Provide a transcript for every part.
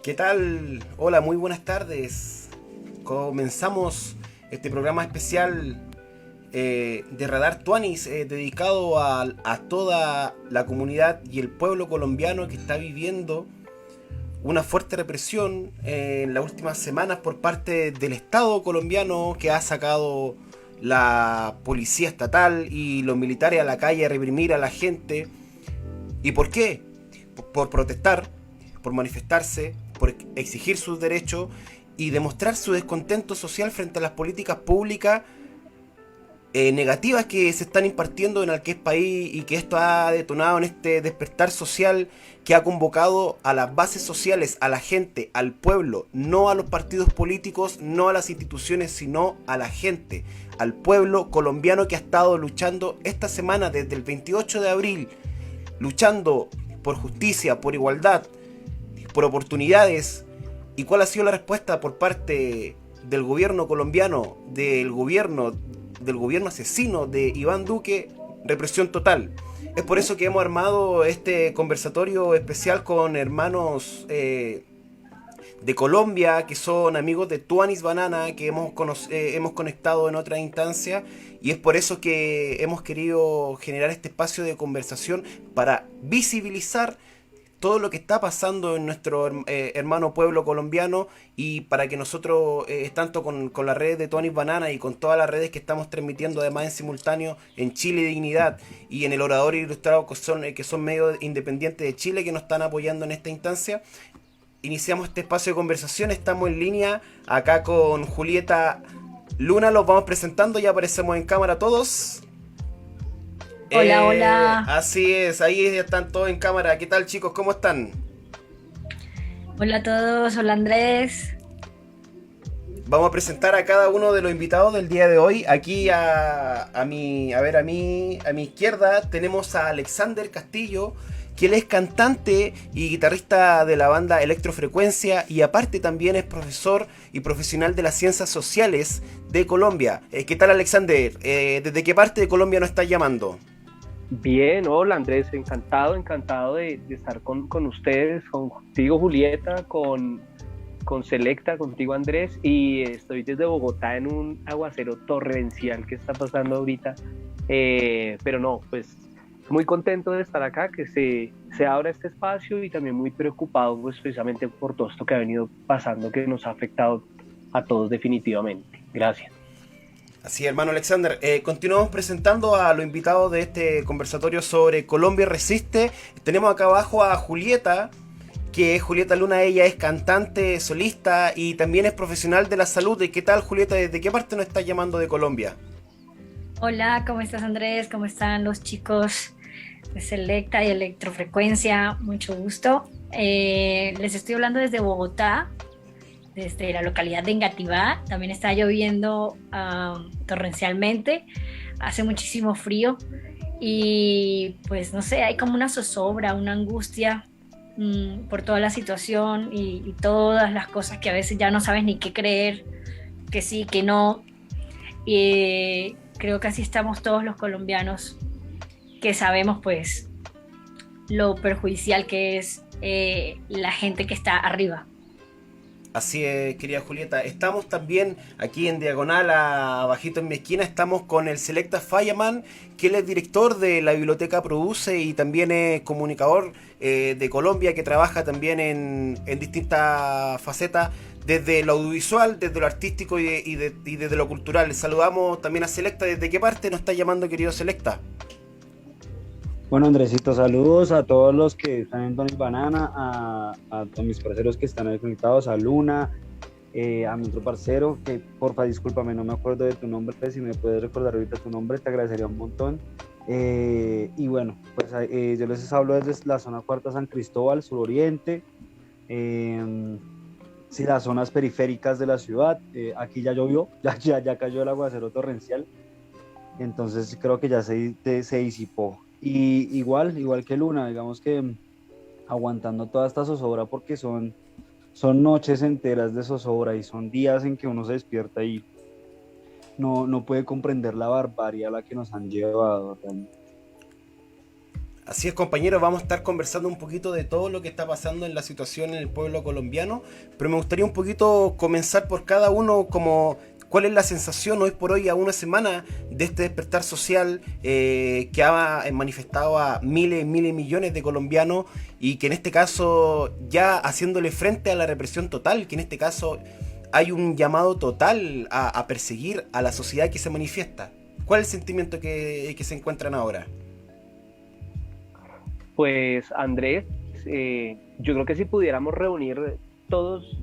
¿Qué tal? Hola, muy buenas tardes. Comenzamos este programa especial de Radar Tuanis dedicado a toda la comunidad y el pueblo colombiano que está viviendo una fuerte represión en las últimas semanas por parte del Estado colombiano, que ha sacado la policía estatal y los militares a la calle a reprimir a la gente. ¿Y por qué? Por protestar, por manifestarse, por exigir sus derechos y demostrar su descontento social frente a las políticas públicas negativas que se están impartiendo en aquel país, y que esto ha detonado en este despertar social que ha convocado a las bases sociales, a la gente, al pueblo, no a los partidos políticos, no a las instituciones, sino a la gente, al pueblo colombiano que ha estado luchando esta semana desde el 28 de abril, luchando por justicia, por igualdad, por oportunidades. ¿Y cuál ha sido la respuesta por parte del gobierno colombiano, del gobierno asesino de Iván Duque? Represión total. Es por eso que hemos armado este conversatorio especial con hermanos de Colombia, que son amigos de Tuanis Banana, que hemos conectado en otra instancia, y es por eso que hemos querido generar este espacio de conversación para visibilizar todo lo que está pasando en nuestro hermano pueblo colombiano, y para que nosotros, tanto con las redes de Tuanis Banana y con todas las redes que estamos transmitiendo además en simultáneo en Chile Dignidad y en el Orador Ilustrado, que son medios independientes de Chile que nos están apoyando en esta instancia, iniciamos este espacio de conversación. Estamos en línea acá con Julieta Luna, los vamos presentando, ya aparecemos en cámara todos. Hola, hola, Así es, ahí ya están todos en cámara. ¿Qué tal, chicos? ¿Cómo están? hola a todos, hola Andrés. Vamos a presentar a cada uno de los invitados del día de hoy. Aquí a mi izquierda tenemos a Alexander Castillo, que él es cantante y guitarrista de la banda Electrofrecuencia, y aparte también es profesor y profesional de las ciencias sociales de Colombia. ¿Qué tal, Alexander? ¿Desde qué parte de Colombia nos estás llamando? Bien, hola Andrés, encantado de estar con ustedes, contigo Julieta, con Selecta, contigo Andrés, y estoy desde Bogotá en un aguacero torrencial que está pasando ahorita, pero no, pues muy contento de estar acá, que se abra este espacio, y también muy preocupado pues precisamente por todo esto que ha venido pasando, que nos ha afectado a todos definitivamente. Gracias. Así, hermano Alexander, continuamos presentando a los invitados de este conversatorio sobre Colombia Resiste. Tenemos acá abajo a Julieta, que es Julieta Luna. Ella es cantante, solista y también es profesional de la salud. ¿Y qué tal, Julieta? ¿Desde qué parte nos estás llamando de Colombia? Hola, ¿cómo estás Andrés? ¿Cómo están los chicos de Selecta y Electrofrecuencia? Mucho gusto. Les estoy hablando desde Bogotá, desde la localidad de Engativá. También está lloviendo torrencialmente, hace muchísimo frío y pues no sé, hay como una zozobra, una angustia por toda la situación y todas las cosas que a veces ya no sabes ni qué creer, que sí, que no. Y creo que así estamos todos los colombianos que sabemos pues lo perjudicial que es la gente que está arriba. Así es, querida Julieta. Estamos también aquí en diagonal, abajito en mi esquina, estamos con el Selecta Fireman, que él es director de la Biblioteca Produce y también es comunicador de Colombia, que trabaja también en distintas facetas, desde lo audiovisual, desde lo artístico y desde lo cultural. Les saludamos también a Selecta. ¿Desde qué parte nos está llamando, querido Selecta? Bueno, Andresito, saludos a todos los que están en Tony Banana, a mis parceros que están ahí conectados, a Luna, a mi otro parcero, que porfa, discúlpame, no me acuerdo de tu nombre, si me puedes recordar ahorita tu nombre, te agradecería un montón. Y bueno, pues yo les hablo desde la zona cuarta San Cristóbal, suroriente, eh, sí, las zonas periféricas de la ciudad. Aquí ya llovió, ya cayó el aguacero torrencial, entonces creo que ya se disipó. Y igual que Luna, digamos que aguantando toda esta zozobra, porque son noches enteras de zozobra y son días en que uno se despierta y no puede comprender la barbarie a la que nos han llevado realmente. Así es, compañeros, vamos a estar conversando un poquito de todo lo que está pasando en la situación en el pueblo colombiano, pero me gustaría un poquito comenzar por cada uno, como cuál es la sensación hoy por hoy, a una semana de este despertar social que ha manifestado a miles, miles, millones de colombianos, y que en este caso ya haciéndole frente a la represión total, que en este caso hay un llamado total a perseguir a la sociedad que se manifiesta. ¿Cuál es el sentimiento que se encuentran ahora? Pues Andrés, yo creo que si pudiéramos reunir todos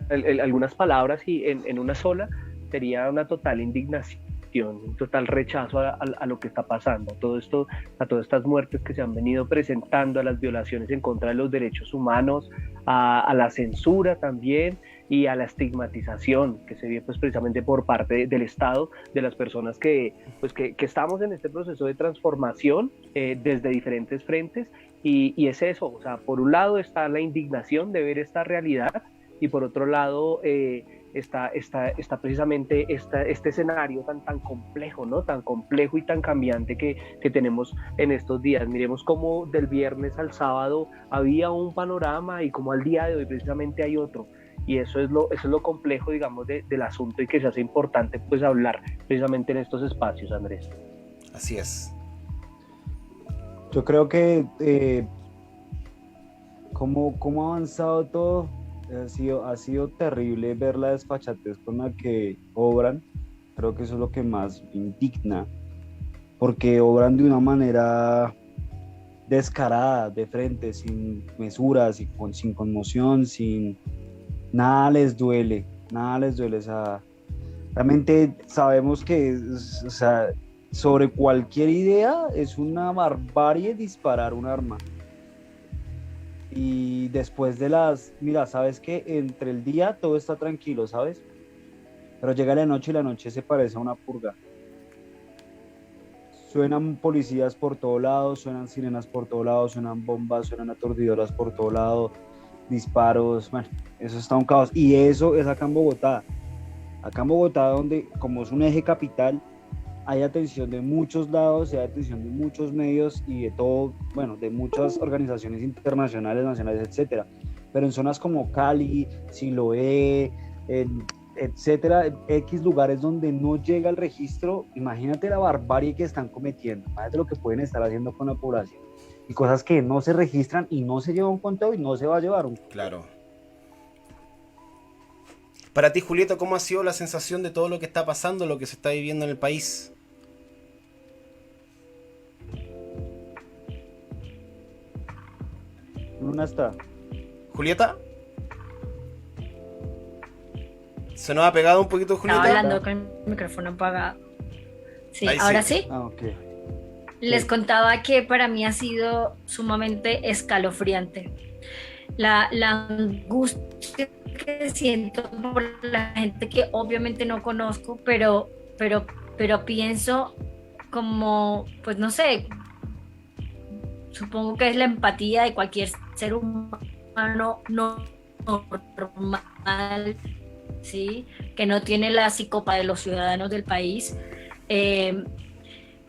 algunas palabras y en una sola, sería una total indignación, un total rechazo a lo que está pasando, a todo esto, a todas estas muertes que se han venido presentando, a las violaciones en contra de los derechos humanos, a la censura también, y a la estigmatización que se ve pues precisamente por parte del Estado, de las personas que estamos en este proceso de transformación desde diferentes frentes, y es eso, o sea, por un lado está la indignación de ver esta realidad, y por otro lado está precisamente este escenario tan complejo, ¿no? Tan complejo y tan cambiante que tenemos en estos días. Miremos cómo del viernes al sábado había un panorama y cómo al día de hoy precisamente hay otro. Y eso es lo complejo, digamos, del asunto, y que se hace importante pues hablar precisamente en estos espacios, Andrés. Así es. Yo creo que cómo ha avanzado todo, ha sido terrible ver la desfachatez con la que obran. Creo que eso es lo que más me indigna, porque obran de una manera descarada, de frente, sin mesuras, sin conmoción, sin... Nada les duele, o sea, realmente sabemos que, o sea, sobre cualquier idea es una barbarie disparar un arma. Y después mira, sabes que entre el día todo está tranquilo, ¿sabes? Pero llega la noche y la noche se parece a una purga. Suenan policías por todo lado, suenan sirenas por todo lado, suenan bombas, suenan aturdidoras por todo lado, disparos, bueno, eso está un caos. Y eso es acá en Bogotá. Acá en Bogotá, donde como es un eje capital, hay atención de muchos lados, hay atención de muchos medios y de todo, bueno, de muchas organizaciones internacionales, nacionales, etcétera. Pero en zonas como Cali, Siloé, etcétera, X lugares donde no llega el registro, imagínate la barbarie que están cometiendo, imagínate lo que pueden estar haciendo con la población. Y cosas que no se registran y no se lleva un conteo y no se va a llevar un... Claro. Para ti, Julieta, ¿cómo ha sido la sensación de todo lo que está pasando, lo que se está viviendo en el país? Una está. ¿Julieta? ¿Se nos ha pegado un poquito, Julieta? Estaba hablando con el micrófono apagado. Sí, ahí ahora sí. sí. Ah, ok. Les contaba que para mí ha sido sumamente escalofriante. La angustia que siento por la gente que obviamente no conozco, pero pienso como, pues no sé, supongo que es la empatía de cualquier ser humano no normal, ¿sí? Que no tiene la psicópata de los ciudadanos del país.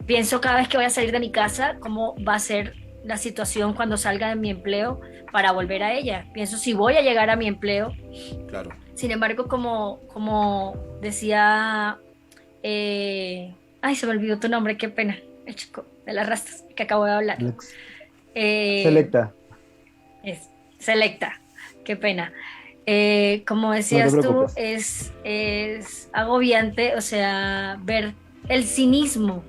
Pienso cada vez que voy a salir de mi casa, cómo va a ser la situación cuando salga de mi empleo para volver a ella. Pienso si voy a llegar a mi empleo. Claro. Sin embargo, como decía... ay, se me olvidó tu nombre, qué pena. El chico de las rastas que acabo de hablar. Selecta. Es Selecta, qué pena. Como decías tú, es agobiante, o sea, ver el cinismo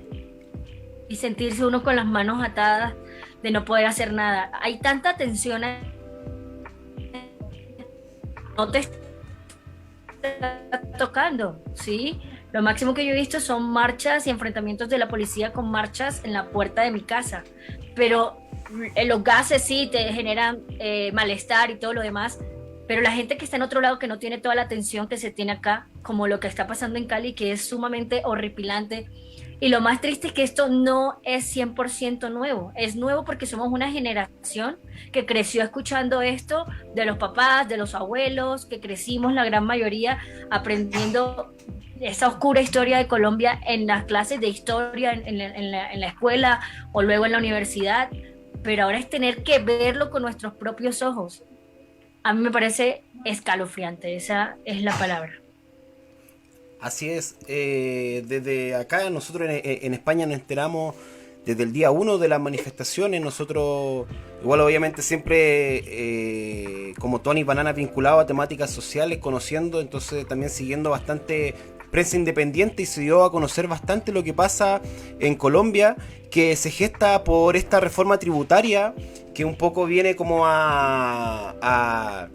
y sentirse uno con las manos atadas de no poder hacer nada. Hay tanta tensión, no te está tocando, ¿sí? Lo máximo que yo he visto son marchas y enfrentamientos de la policía con marchas en la puerta de mi casa, pero los gases sí te generan malestar y todo lo demás, pero la gente que está en otro lado, que no tiene toda la atención que se tiene acá, como lo que está pasando en Cali, que es sumamente horripilante. Y lo más triste es que esto no es 100% nuevo. Es nuevo porque somos una generación que creció escuchando esto de los papás, de los abuelos, que crecimos la gran mayoría aprendiendo esa oscura historia de Colombia en las clases de historia, en la escuela o luego en la universidad, pero ahora es tener que verlo con nuestros propios ojos. A mí me parece escalofriante, esa es la palabra. Así es, desde acá nosotros en España nos enteramos desde el día 1 de las manifestaciones. Nosotros, igual obviamente siempre como Tony Banana vinculado a temáticas sociales, conociendo, entonces también siguiendo bastante prensa independiente, y se dio a conocer bastante lo que pasa en Colombia, que se gesta por esta reforma tributaria, que un poco viene como a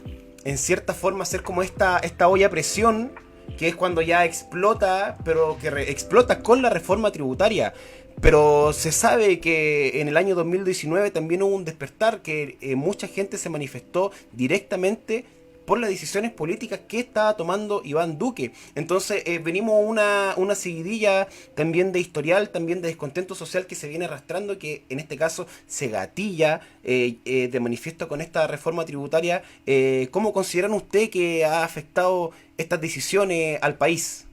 en cierta forma ser como esta olla a presión, que es cuando ya explota, pero que explota con la reforma tributaria. Pero se sabe que en el año 2019 también hubo un despertar, que mucha gente se manifestó directamente por las decisiones políticas que estaba tomando Iván Duque. Entonces venimos una seguidilla también de historial, también de descontento social que se viene arrastrando, que en este caso se gatilla de manifiesto con esta reforma tributaria. ¿Cómo consideran usted que ha afectado estas decisiones al país?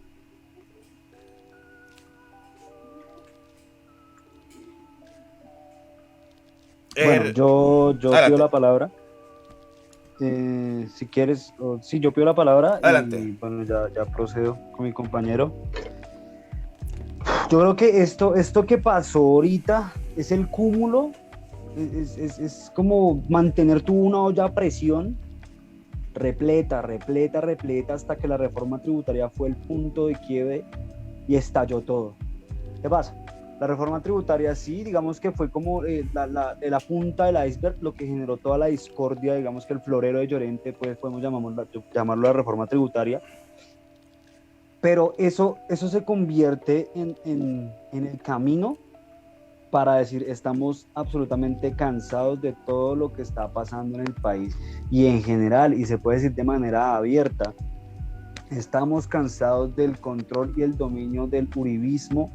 Bueno, yo pido la palabra. Si quieres, sí, yo pido la palabra. Adelante. Y bueno, ya procedo con mi compañero. Yo creo que esto que pasó ahorita es el cúmulo, es como mantener tú una olla a presión repleta, hasta que la reforma tributaria fue el punto de quiebre y estalló todo. ¿Qué pasa? La reforma tributaria sí, digamos que fue como la punta del iceberg, lo que generó toda la discordia, digamos que el florero de Llorente, pues podemos llamarlo la reforma tributaria. Pero eso se convierte en el camino para decir, estamos absolutamente cansados de todo lo que está pasando en el país y en general, y se puede decir de manera abierta, estamos cansados del control y el dominio del uribismo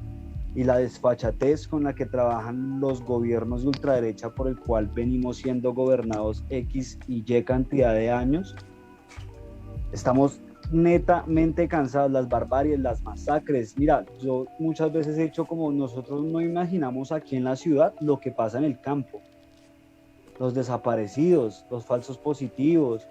y la desfachatez con la que trabajan los gobiernos de ultraderecha, por el cual venimos siendo gobernados X y Y cantidad de años. Estamos netamente cansados, las barbaries, las masacres. Mira, yo muchas veces he dicho, como nosotros no imaginamos aquí en la ciudad lo que pasa en el campo, los desaparecidos, los falsos positivos,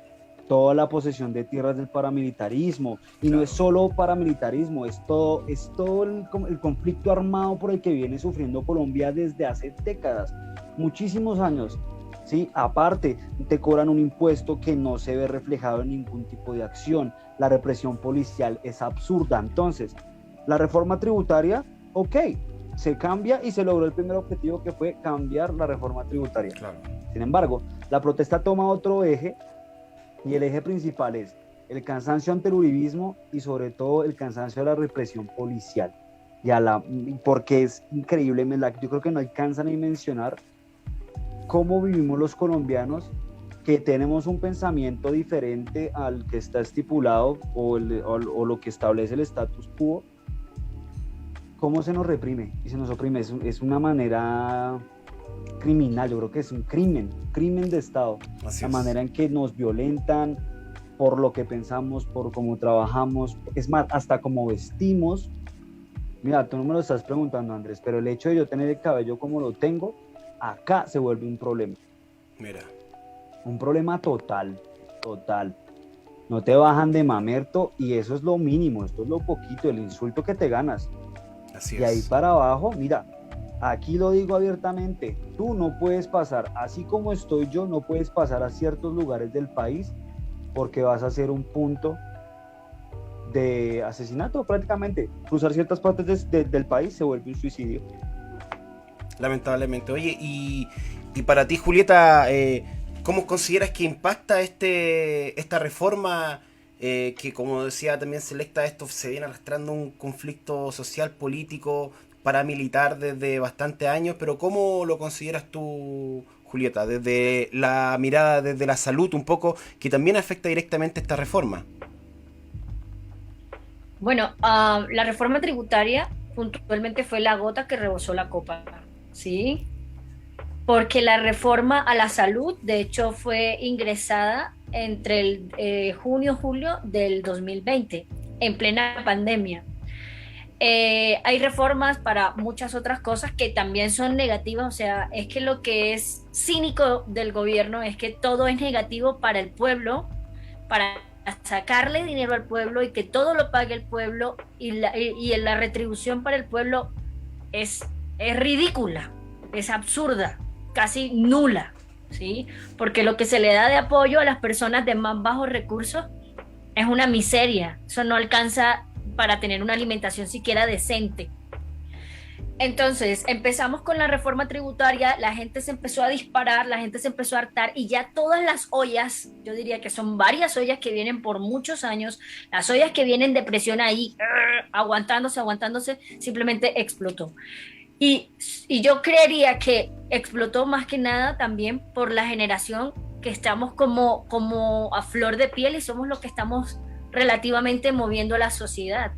toda la posesión de tierras del paramilitarismo, y no es solo paramilitarismo, es todo el conflicto armado por el que viene sufriendo Colombia desde hace décadas, muchísimos años, ¿sí? Aparte, te cobran un impuesto que no se ve reflejado en ningún tipo de acción, la represión policial es absurda. Entonces, la reforma tributaria, ok, se cambia y se logró el primer objetivo, que fue cambiar la reforma tributaria. Claro. Sin embargo, la protesta toma otro eje, y el eje principal es el cansancio ante el uribismo y sobre todo el cansancio a la represión policial. Porque es increíble, yo creo que no alcanza ni mencionar cómo vivimos los colombianos, que tenemos un pensamiento diferente al que está estipulado o lo que establece el status quo. Cómo se nos reprime y se nos oprime, es una manera criminal. Yo creo que es un crimen de Estado. La manera en que nos violentan por lo que pensamos, por cómo trabajamos, es más, hasta cómo vestimos. Mira, tú no me lo estás preguntando, Andrés, pero el hecho de yo tener el cabello como lo tengo, acá se vuelve un problema. Mira. Un problema total. No te bajan de mamerto, y eso es lo mínimo, esto es lo poquito, el insulto que te ganas. Así es. Y ahí para abajo, mira, aquí lo digo abiertamente, tú no puedes pasar, así como estoy yo, no puedes pasar a ciertos lugares del país, porque vas a ser un punto de asesinato prácticamente. Cruzar ciertas partes del país se vuelve un suicidio. Lamentablemente. Oye, y para ti, Julieta, ¿cómo consideras que impacta esta reforma? Que, como decía también Selecta, esto se viene arrastrando un conflicto social, político, paramilitar desde bastantes años, pero ¿cómo lo consideras tú, Julieta, desde la mirada, desde la salud un poco, que también afecta directamente esta reforma? Bueno, la reforma tributaria puntualmente fue la gota que rebosó la copa, ¿sí? Porque la reforma a la salud, de hecho, fue ingresada entre el junio-julio del 2020, en plena pandemia. Hay reformas para muchas otras cosas que también son negativas, o sea, es que lo que es cínico del gobierno es que todo es negativo para el pueblo, para sacarle dinero al pueblo y que todo lo pague el pueblo y la retribución para el pueblo es ridícula, es absurda, casi nula, ¿sí? Porque lo que se le da de apoyo a las personas de más bajos recursos es una miseria, eso no alcanza para tener una alimentación siquiera decente. Entonces empezamos con la reforma tributaria, la gente se empezó a disparar, la gente se empezó a hartar y ya todas las ollas, yo diría que son varias ollas que vienen por muchos años, las ollas que vienen de presión ahí, aguantándose, simplemente explotó. Y yo creería que explotó más que nada también por la generación que estamos como a flor de piel y somos los que estamos relativamente moviendo la sociedad,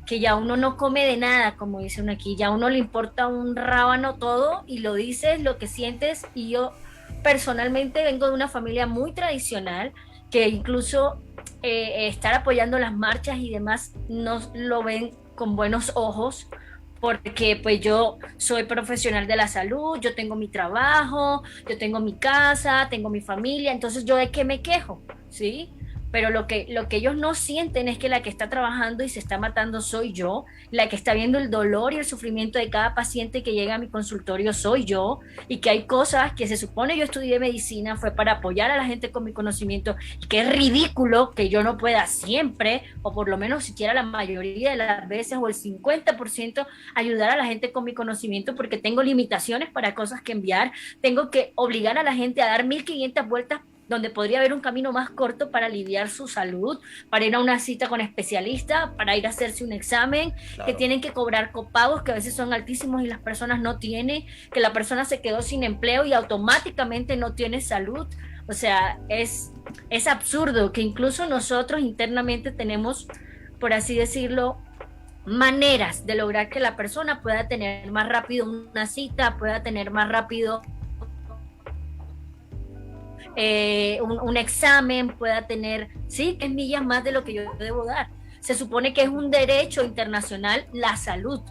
que ya uno no come de nada, como dice uno aquí, ya a uno le importa un rábano todo y lo dices, lo que sientes. Y yo personalmente vengo de una familia muy tradicional que incluso estar apoyando las marchas y demás no lo ven con buenos ojos, porque pues yo soy profesional de la salud, yo tengo mi trabajo, yo tengo mi casa, tengo mi familia, entonces yo de qué me quejo, ¿sí? Pero lo que ellos no sienten es que la que está trabajando y se está matando soy yo, la que está viendo el dolor y el sufrimiento de cada paciente que llega a mi consultorio soy yo, y que hay cosas que se supone yo estudié medicina, fue para apoyar a la gente con mi conocimiento, y que es ridículo que yo no pueda siempre, o por lo menos siquiera la mayoría de las veces, o el 50% ayudar a la gente con mi conocimiento, porque tengo limitaciones para cosas que enviar, tengo que obligar a la gente a dar 1500 vueltas donde podría haber un camino más corto para aliviar su salud, para ir a una cita con especialista, para ir a hacerse un examen, claro, que tienen que cobrar copagos que a veces son altísimos y las personas no tienen, que la persona se quedó sin empleo y automáticamente no tiene salud. O sea, es absurdo que incluso nosotros internamente tenemos, por así decirlo, maneras de lograr que la persona pueda tener más rápido una cita, pueda tener más rápido un examen, pueda tener 10 millas más de lo que yo debo dar. Se supone que es un derecho internacional la salud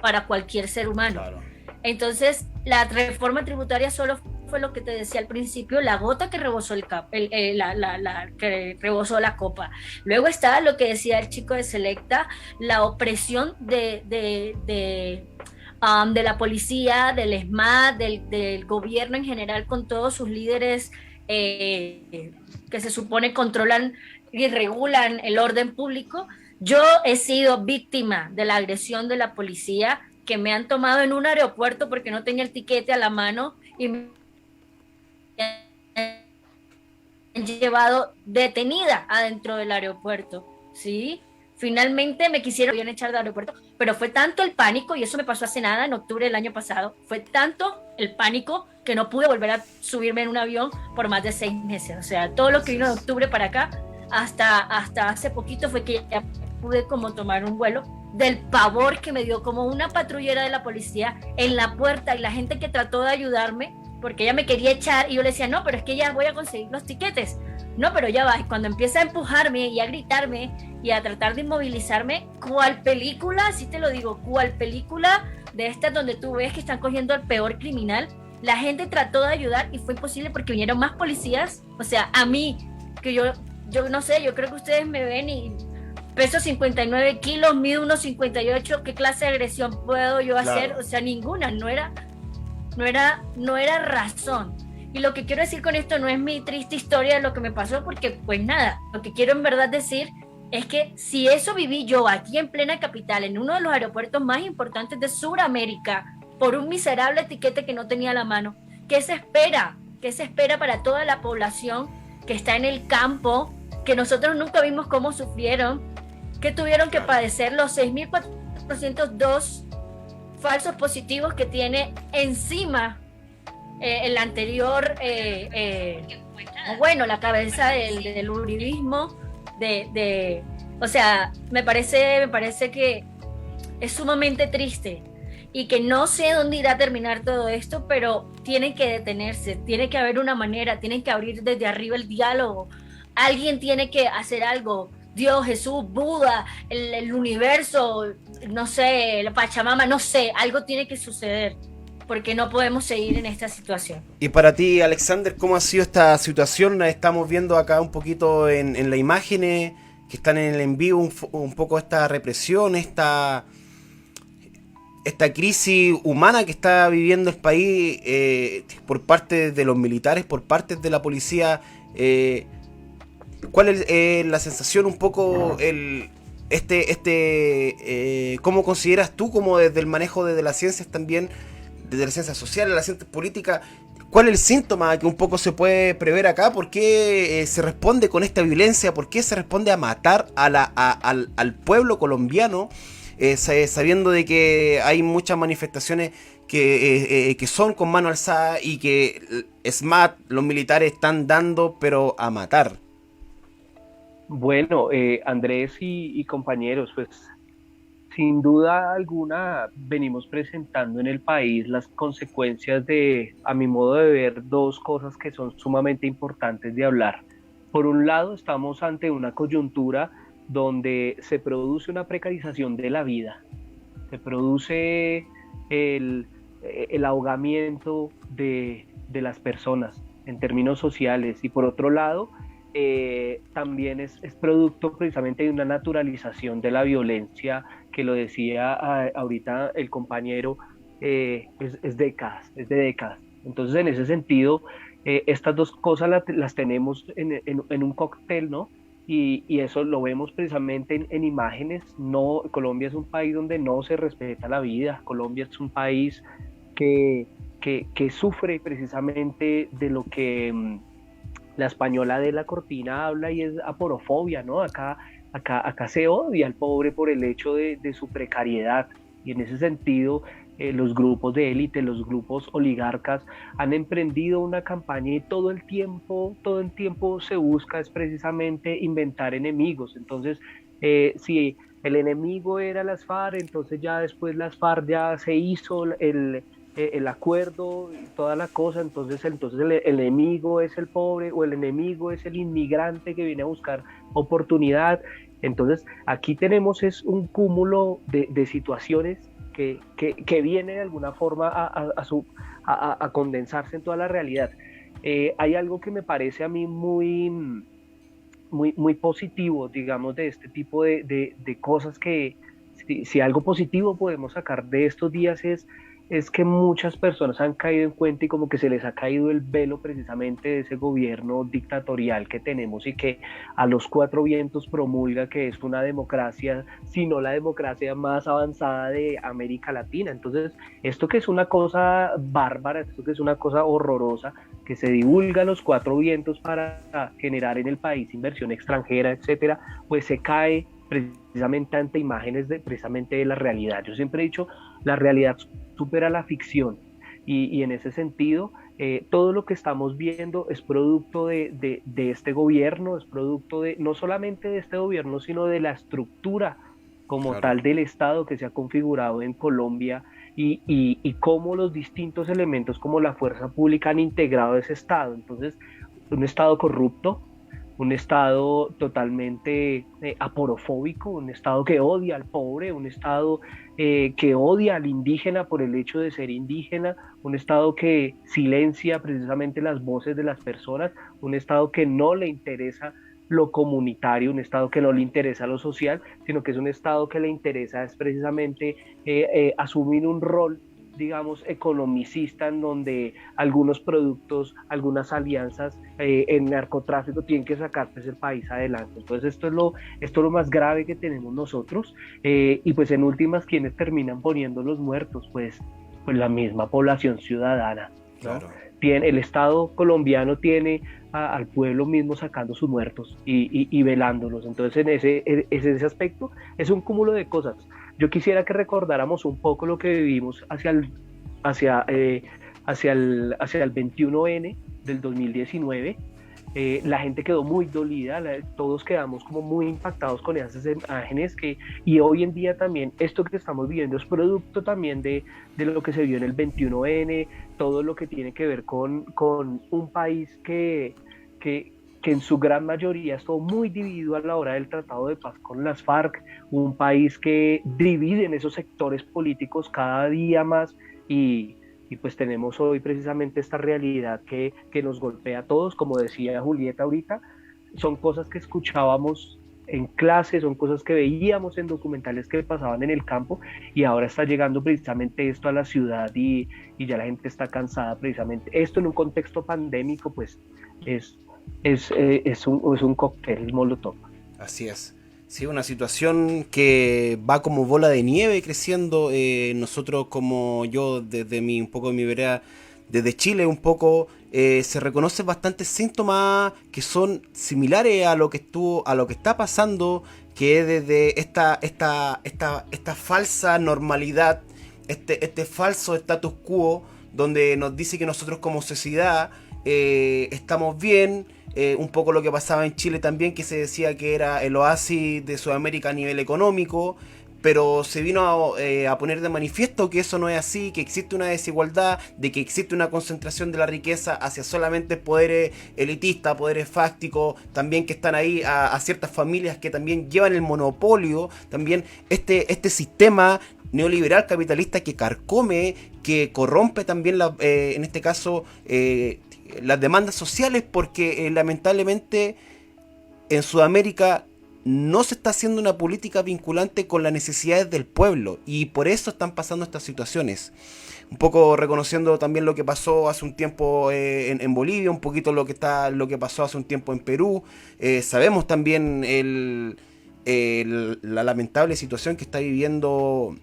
para cualquier ser humano. Claro. Entonces, la reforma tributaria solo fue lo que te decía al principio, la gota que rebosó que rebosó la copa. Luego está lo que decía el chico de Selecta, la opresión de la policía, del ESMAD, del gobierno en general, con todos sus líderes que se supone controlan y regulan el orden público. Yo he sido víctima de la agresión de la policía, que me han tomado en un aeropuerto porque no tenía el tiquete a la mano y me han llevado detenida adentro del aeropuerto, ¿sí? Finalmente me quisieron echar del aeropuerto, pero fue tanto el pánico, y eso me pasó hace nada, en octubre del año pasado, fue tanto el pánico que no pude volver a subirme en un avión por más de 6 meses. O sea, todo lo que vino de octubre para acá, hasta hace poquito fue que ya pude como tomar un vuelo, del pavor que me dio como una patrullera de la policía en la puerta, y la gente que trató de ayudarme, porque ella me quería echar, y yo le decía, no, pero es que ya voy a conseguir los tiquetes. No, pero ya va. Y cuando empieza a empujarme y a gritarme y a tratar de inmovilizarme, cual película, así te lo digo, cual película de estas donde tú ves que están cogiendo al peor criminal, la gente trató de ayudar y fue imposible porque vinieron más policías. O sea, a mí, que yo no sé, yo creo que ustedes me ven y peso 59 kilos, mido 1,58, ¿qué clase de agresión puedo yo hacer? Claro. O sea, ninguna, no era razón. Y lo que quiero decir con esto no es mi triste historia de lo que me pasó, porque pues nada, lo que quiero en verdad decir es que si eso viví yo aquí en plena capital, en uno de los aeropuertos más importantes de Sudamérica, por un miserable etiquete que no tenía a la mano, ¿qué se espera? ¿Qué se espera para toda la población que está en el campo, que nosotros nunca vimos cómo sufrieron, que tuvieron que padecer los 6.402 falsos positivos que tiene encima el anterior, la cabeza del uribismo, o sea, me parece que es sumamente triste y que no sé dónde irá a terminar todo esto, pero tienen que detenerse, tiene que haber una manera, tienen que abrir desde arriba el diálogo, alguien tiene que hacer algo. Dios, Jesús, Buda, el universo, no sé, la Pachamama, no sé, algo tiene que suceder, porque no podemos seguir en esta situación. Y para ti, Alexander, ¿cómo ha sido esta situación? La estamos viendo acá un poquito en las imágenes que están en el envío, un poco esta represión, esta crisis humana que está viviendo el país por parte de los militares, por parte de la policía. ¿Cuál es la sensación un poco, cómo consideras tú, como desde el manejo de las ciencias también, desde las ciencias sociales, las ciencias políticas, cuál es el síntoma que un poco se puede prever acá? ¿Por qué se responde con esta violencia? ¿Por qué se responde a matar al pueblo colombiano, sabiendo de que hay muchas manifestaciones que son con mano alzada y que los militares están dando, pero a matar? Bueno, Andrés y compañeros, pues sin duda alguna venimos presentando en el país las consecuencias de, a mi modo de ver, dos cosas que son sumamente importantes de hablar. Por un lado, estamos ante una coyuntura donde se produce una precarización de la vida, se produce el ahogamiento de las personas en términos sociales, y por otro lado, también es producto precisamente de una naturalización de la violencia, que lo decía ahorita el compañero, es de décadas. Entonces, en ese sentido, estas dos cosas las tenemos en un cóctel, ¿no? Y eso lo vemos precisamente en imágenes. No, Colombia es un país donde no se respeta la vida. Colombia es un país que sufre precisamente de lo que la española de la Cortina habla, y es aporofobia, ¿no? Acá se odia al pobre por el hecho de su precariedad, y en ese sentido los grupos de élite, los grupos oligarcas han emprendido una campaña, y todo el tiempo se busca es precisamente inventar enemigos. Entonces, si el enemigo era las FARC, entonces ya después las FARC ya se hizo el acuerdo y toda la cosa, entonces el enemigo es el pobre, o el enemigo es el inmigrante que viene a buscar oportunidad. Entonces aquí tenemos es un cúmulo de situaciones que viene de alguna forma a condensarse en toda la realidad. Hay algo que me parece a mí muy positivo, digamos, de este tipo de cosas, que si algo positivo podemos sacar de estos días es que muchas personas han caído en cuenta, y como que se les ha caído el velo precisamente de ese gobierno dictatorial que tenemos, y que a los cuatro vientos promulga que es una democracia, sino la democracia más avanzada de América Latina. Entonces, esto que es una cosa bárbara, esto que es una cosa horrorosa, que se divulga a los cuatro vientos para generar en el país inversión extranjera, etcétera, pues se cae precisamente ante imágenes precisamente de la realidad. Yo siempre he dicho, la realidad supera la ficción, y en ese sentido todo lo que estamos viendo es producto de este gobierno, es producto no solamente de este gobierno, sino de la estructura como Claro. tal del Estado que se ha configurado en Colombia, y cómo los distintos elementos como la fuerza pública han integrado ese Estado. Entonces, un Estado corrupto, un Estado totalmente aporofóbico, un Estado que odia al pobre, un Estado que odia al indígena por el hecho de ser indígena, un Estado que silencia precisamente las voces de las personas, un Estado que no le interesa lo comunitario, un Estado que no le interesa lo social, sino que es un Estado que le interesa es precisamente asumir un rol, digamos, economicista, en donde algunos productos, algunas alianzas en narcotráfico tienen que sacar pues el país adelante. Entonces esto es lo más grave que tenemos nosotros, y pues en últimas, ¿quiénes terminan poniendo los muertos? Pues la misma población ciudadana, ¿no? Claro. El Estado colombiano tiene al pueblo mismo sacando sus muertos y velándolos. Entonces en ese aspecto es un cúmulo de cosas. Yo quisiera que recordáramos un poco lo que vivimos hacia el 21N del 2019. La gente quedó muy dolida, todos quedamos como muy impactados con esas imágenes, y hoy en día también esto que estamos viviendo es producto también de lo que se vio en el 21N, todo lo que tiene que ver con un país que que en su gran mayoría estuvo muy dividido a la hora del Tratado de Paz con las FARC, un país que divide en esos sectores políticos cada día más y pues tenemos hoy precisamente esta realidad que nos golpea a todos, como decía Julieta ahorita, son cosas que escuchábamos en clases, son cosas que veíamos en documentales que pasaban en el campo y ahora está llegando precisamente esto a la ciudad y ya la gente está cansada precisamente. Esto en un contexto pandémico pues es un cóctel molotov. Así es. Sí, una situación que va como bola de nieve creciendo. Nosotros, como yo, desde un poco de mi vereda, desde Chile un poco, se reconocen bastantes síntomas que son similares a lo que está pasando, que es desde esta falsa normalidad, este falso status quo, donde nos dice que nosotros como sociedad estamos bien. Un poco lo que pasaba en Chile también, que se decía que era el oasis de Sudamérica a nivel económico, pero se vino a poner de manifiesto que eso no es así, que existe una desigualdad, de que existe una concentración de la riqueza hacia solamente poderes elitistas, poderes fácticos, también que están ahí a ciertas familias que también llevan el monopolio, también este sistema neoliberal capitalista que carcome, que corrompe también en este caso las demandas sociales, porque lamentablemente en Sudamérica no se está haciendo una política vinculante con las necesidades del pueblo y por eso están pasando estas situaciones. Un poco reconociendo también lo que pasó hace un tiempo en Bolivia, un poquito lo que pasó hace un tiempo en Perú. Sabemos también la lamentable situación que está viviendo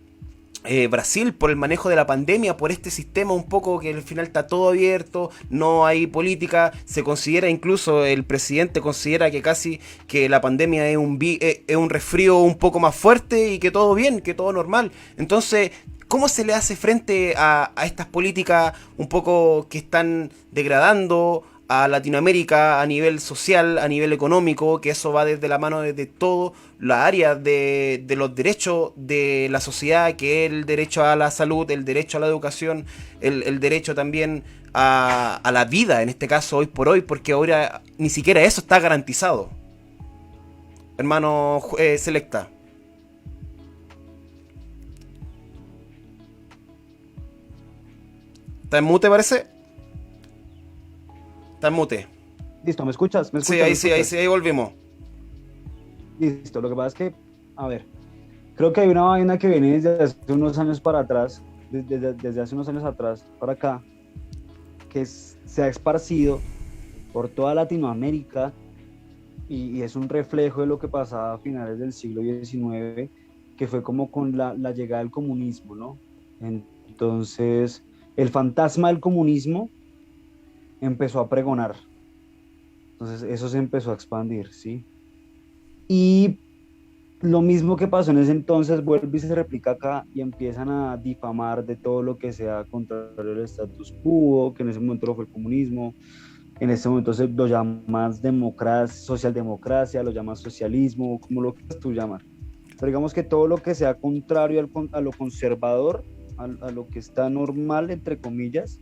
Brasil por el manejo de la pandemia, por este sistema un poco que al final está todo abierto, no hay política, se considera, incluso el presidente considera que casi que la pandemia es un resfrío un poco más fuerte y que todo bien, que todo normal. Entonces, ¿cómo se le hace frente a estas políticas un poco que están degradando a Latinoamérica a nivel social, a nivel económico, que eso va desde la mano de todo la área de los derechos de la sociedad, que es el derecho a la salud, el derecho a la educación, el derecho también a la vida, en este caso hoy por hoy, porque ahora ni siquiera eso está garantizado? Hermano Selecta. ¿Está en mute, parece? Está en mute. Listo, ¿me escuchas? Sí, ahí volvimos. Listo, lo que pasa es que, a ver, creo que hay una vaina que viene desde hace unos años para atrás, desde hace unos años atrás para acá, que se ha esparcido por toda Latinoamérica y es un reflejo de lo que pasaba a finales del siglo XIX, que fue como con la llegada del comunismo, ¿no? Entonces, el fantasma del comunismo empezó a pregonar. Entonces, eso se empezó a expandir, ¿sí? Y lo mismo que pasó en ese entonces vuelve y se replica acá y empiezan a difamar de todo lo que sea contrario al status quo, que en ese momento lo fue el comunismo, en ese momento se lo llamas socialdemocracia, lo llamas socialismo, como lo quieras tú llamar. Pero digamos que todo lo que sea contrario a lo conservador, a lo que está normal, entre comillas,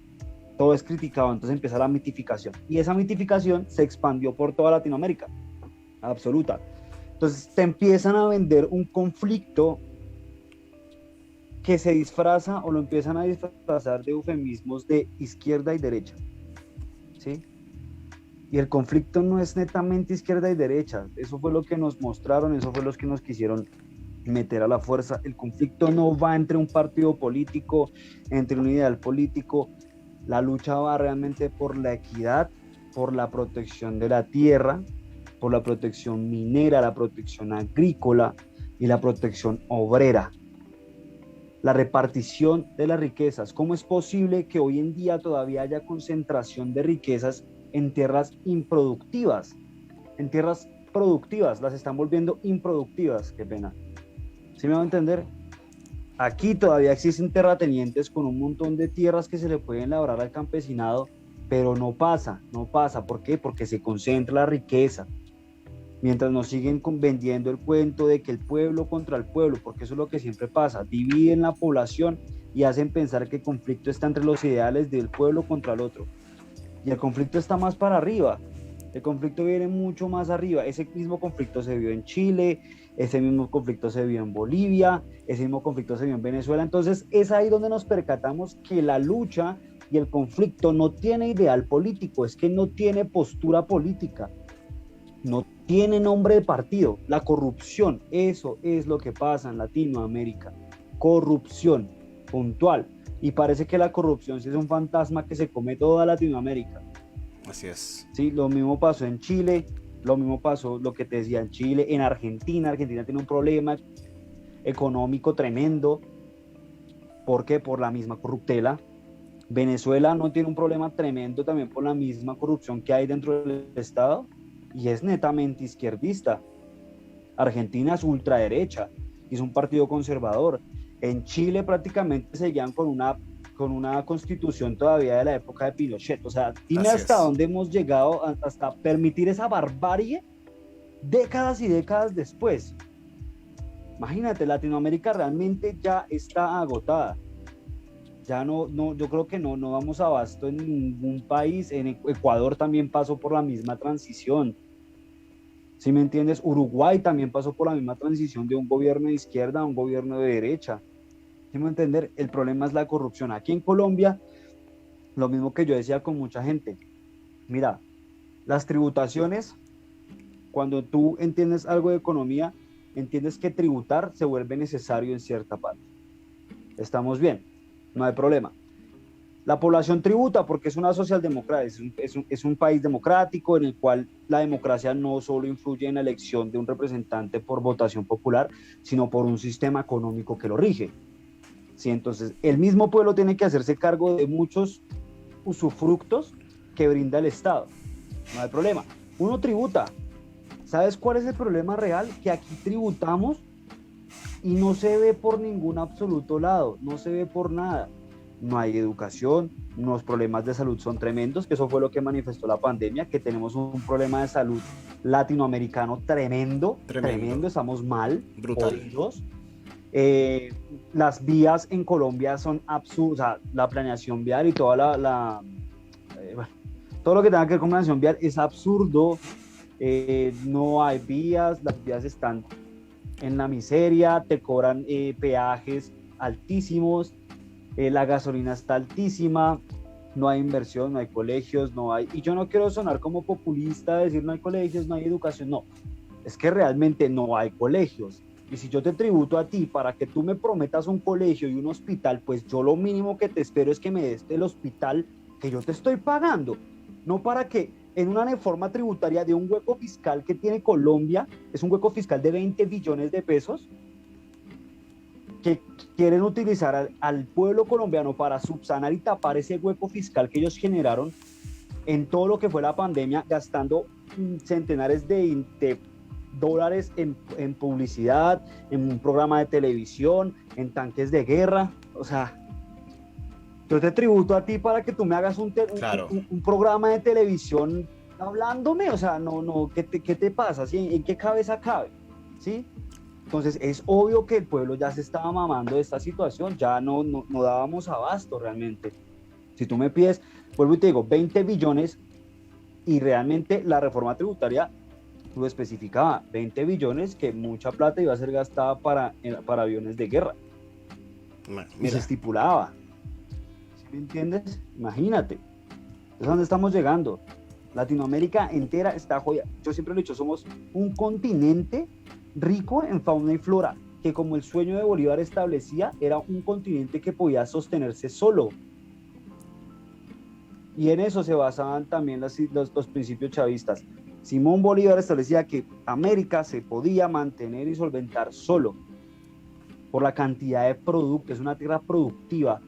todo es criticado. Entonces empieza la mitificación y esa mitificación se expandió por toda Latinoamérica, absoluta. Entonces te empiezan a vender un conflicto que se disfraza o lo empiezan a disfrazar de eufemismos de izquierda y derecha, ¿sí? Y el conflicto no es netamente izquierda y derecha, eso fue lo que nos mostraron, eso fue lo que nos quisieron meter a la fuerza. El conflicto no va entre un partido político, entre un ideal político, la lucha va realmente por la equidad, por la protección de la tierra, por la protección minera, la protección agrícola y la protección obrera. La repartición de las riquezas. ¿Cómo es posible que hoy en día todavía haya concentración de riquezas en tierras improductivas? En tierras productivas, las están volviendo improductivas, qué pena. ¿Sí me va a entender? Aquí todavía existen terratenientes con un montón de tierras que se le pueden labrar al campesinado, pero no pasa. ¿Por qué? Porque se concentra la riqueza. Mientras nos siguen vendiendo el cuento de que el pueblo contra el pueblo, porque eso es lo que siempre pasa, dividen la población y hacen pensar que el conflicto está entre los ideales del pueblo contra el otro. Y el conflicto está más para arriba. El conflicto viene mucho más arriba. Ese mismo conflicto se vio en Chile, ese mismo conflicto se vio en Bolivia, ese mismo conflicto se vio en Venezuela. Entonces es ahí donde nos percatamos que la lucha y el conflicto no tiene ideal político, es que no tiene postura política, no tiene nombre de partido. La corrupción, eso es lo que pasa en Latinoamérica. Corrupción puntual. Y parece que la corrupción sí es un fantasma que se come toda Latinoamérica. Así es. Sí, lo mismo pasó en Chile, lo mismo pasó, lo que te decía, en Chile, en Argentina. Argentina tiene un problema económico tremendo. ¿Por qué? Por la misma corruptela. Venezuela no tiene un problema tremendo también por la misma corrupción que hay dentro del Estado y es netamente izquierdista. Argentina es ultraderecha y es un partido conservador. En Chile prácticamente seguían con una constitución todavía de la época de Pinochet. O sea, dime hasta dónde hemos llegado, hasta permitir esa barbarie décadas y décadas después. Imagínate, Latinoamérica realmente ya está agotada. Ya no, yo creo que no damos abasto en ningún país. En Ecuador también pasó por la misma transición. ¿Sí me entiendes? Uruguay también pasó por la misma transición de un gobierno de izquierda a un gobierno de derecha. ¿Sí me entiendes? El problema es la corrupción. Aquí en Colombia, lo mismo que yo decía con mucha gente. Mira, las tributaciones, cuando tú entiendes algo de economía, entiendes que tributar se vuelve necesario en cierta parte. Estamos bien. No hay problema. La población tributa porque es una socialdemocracia, es un país democrático en el cual la democracia no solo influye en la elección de un representante por votación popular, sino por un sistema económico que lo rige. ¿Sí? Entonces, el mismo pueblo tiene que hacerse cargo de muchos usufructos que brinda el Estado. No hay problema. Uno tributa. ¿Sabes cuál es el problema real? Que aquí tributamos y no se ve por ningún absoluto lado, no se ve por nada. No hay educación, los problemas de salud son tremendos, que eso fue lo que manifestó la pandemia, que tenemos un problema de salud latinoamericano tremendo, estamos mal, brutal. Jodidos. Las vías en Colombia son absurdas, o sea, la planeación vial y toda bueno, todo lo que tenga que ver con planeación vial es absurdo. No hay vías, las vías están en la miseria, te cobran peajes altísimos, la gasolina está altísima, no hay inversión, no hay colegios, no hay... Y yo no quiero sonar como populista, decir no hay colegios, no hay educación, no. Es que realmente no hay colegios. Y si yo te tributo a ti para que tú me prometas un colegio y un hospital, pues yo lo mínimo que te espero es que me des el hospital que yo te estoy pagando. No para que en una reforma tributaria de un hueco fiscal que tiene Colombia, es un hueco fiscal de 20 billones de pesos, que quieren utilizar al pueblo colombiano para subsanar y tapar ese hueco fiscal que ellos generaron en todo lo que fue la pandemia, gastando centenares de dólares en publicidad, en un programa de televisión, en tanques de guerra. O sea, yo te tributo a ti para que tú me hagas un programa de televisión hablándome. O sea, ¿qué te pasa? ¿Sí? ¿En qué cabeza cabe? ¿Sí? Entonces es obvio que el pueblo ya se estaba mamando de esta situación, ya no dábamos abasto realmente. Si tú me pides, vuelvo y te digo, 20 billones, y realmente la reforma tributaria lo especificaba, 20 billones, que mucha plata iba a ser gastada para aviones de guerra. Mira. Y se estipulaba. ¿Sí me entiendes? Imagínate. ¿Es dónde estamos llegando? Latinoamérica entera está joya. Yo siempre lo he dicho, somos un continente rico en fauna y flora, que como el sueño de Bolívar establecía, era un continente que podía sostenerse solo. Y en eso se basaban también los principios chavistas. Simón Bolívar establecía que América se podía mantener y solventar solo por la cantidad de productos, es una tierra productiva,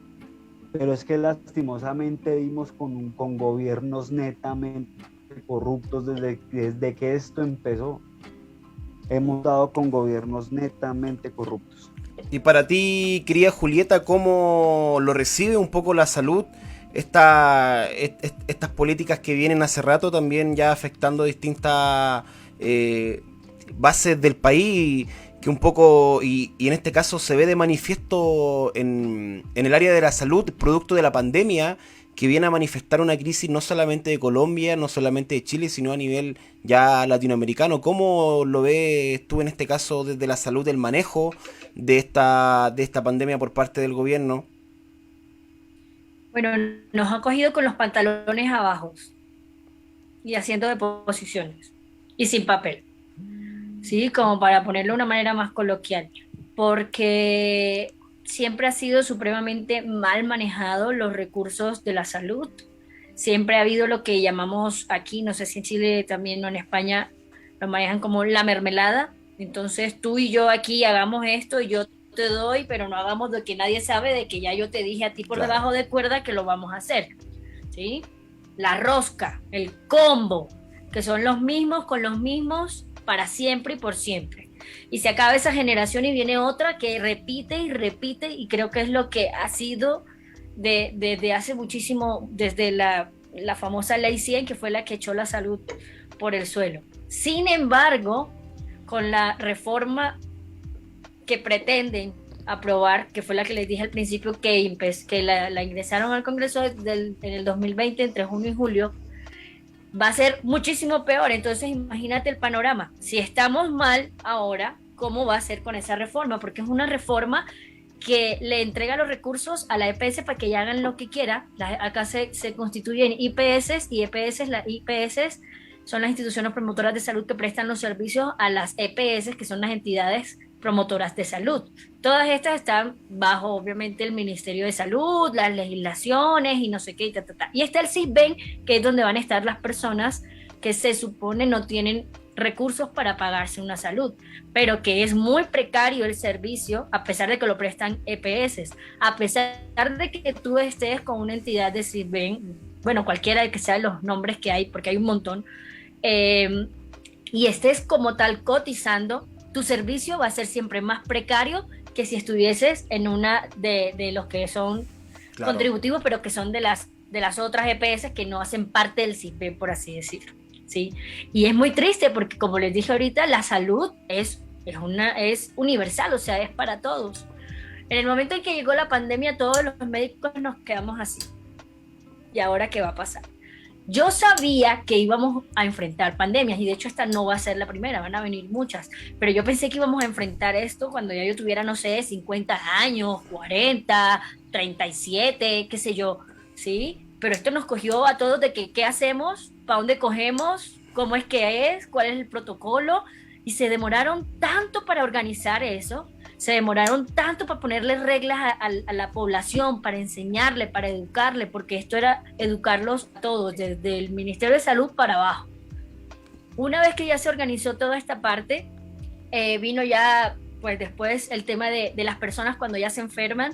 pero es que lastimosamente dimos con gobiernos netamente corruptos desde que esto empezó. Hemos dado con gobiernos netamente corruptos. Y para ti, querida Julieta, ¿cómo lo recibe un poco la salud? Estas políticas que vienen hace rato también ya afectando distintas bases del país, que un poco, y en este caso se ve de manifiesto en el área de la salud, producto de la pandemia, que viene a manifestar una crisis no solamente de Colombia, no solamente de Chile, sino a nivel ya latinoamericano. ¿Cómo lo ves tú en este caso desde la salud, del manejo de esta pandemia por parte del gobierno? Bueno, nos ha cogido con los pantalones abajo y haciendo deposiciones y sin papel, ¿sí? Como para ponerlo de una manera más coloquial, porque siempre ha sido supremamente mal manejado los recursos de la salud. Siempre ha habido lo que llamamos aquí, no sé si en Chile también o en España, lo manejan como la mermelada. Entonces tú y yo aquí hagamos esto y yo te doy, pero no hagamos de que nadie sabe de que ya yo te dije a ti por Claro. debajo de cuerda que lo vamos a hacer, ¿sí? La rosca, el combo, que son los mismos con los mismos para siempre y por siempre. Y se acaba esa generación y viene otra que repite y repite, y creo que es lo que ha sido desde hace muchísimo, desde la famosa Ley 100, que fue la que echó la salud por el suelo. Sin embargo, con la reforma que pretenden aprobar, que fue la que les dije al principio, que la ingresaron al Congreso en el 2020, entre junio y julio, va a ser muchísimo peor. Entonces imagínate el panorama. Si estamos mal ahora, ¿cómo va a ser con esa reforma? Porque es una reforma que le entrega los recursos a la EPS para que ya hagan lo que quiera. Acá se constituyen IPS y EPS. Las IPS son las instituciones promotoras de salud que prestan los servicios a las EPS, que son las entidades promotoras de salud. Todas estas están bajo, obviamente, el Ministerio de Salud, las legislaciones y no sé qué, y está el CISBEN, que es donde van a estar las personas que se supone no tienen recursos para pagarse una salud, pero que es muy precario el servicio, a pesar de que lo prestan EPS, a pesar de que tú estés con una entidad de CISBEN, bueno, cualquiera de que sean los nombres que hay, porque hay un montón, y estés como tal cotizando, tu servicio va a ser siempre más precario que si estuvieses en una de los que son Claro. contributivos, pero que son de las otras EPS que no hacen parte del CISBEN, por así decirlo, ¿sí? Y es muy triste porque, como les dije ahorita, la salud es universal, o sea, es para todos. En el momento en que llegó la pandemia, todos los médicos nos quedamos así. ¿Y ahora qué va a pasar? Yo sabía que íbamos a enfrentar pandemias, y de hecho esta no va a ser la primera, van a venir muchas, pero yo pensé que íbamos a enfrentar esto cuando ya yo tuviera, no sé, 50 años, 40, 37, qué sé yo, ¿sí? Pero esto nos cogió a todos de que, ¿qué hacemos? ¿Para dónde cogemos? ¿Cómo es que es? ¿Cuál es el protocolo? Y se demoraron tanto para organizar eso, se demoraron tanto para ponerle reglas a la población, para enseñarle, para educarle, porque esto era educarlos a todos, desde el Ministerio de Salud para abajo. Una vez que ya se organizó toda esta parte, vino ya, pues después el tema de las personas cuando ya se enferman,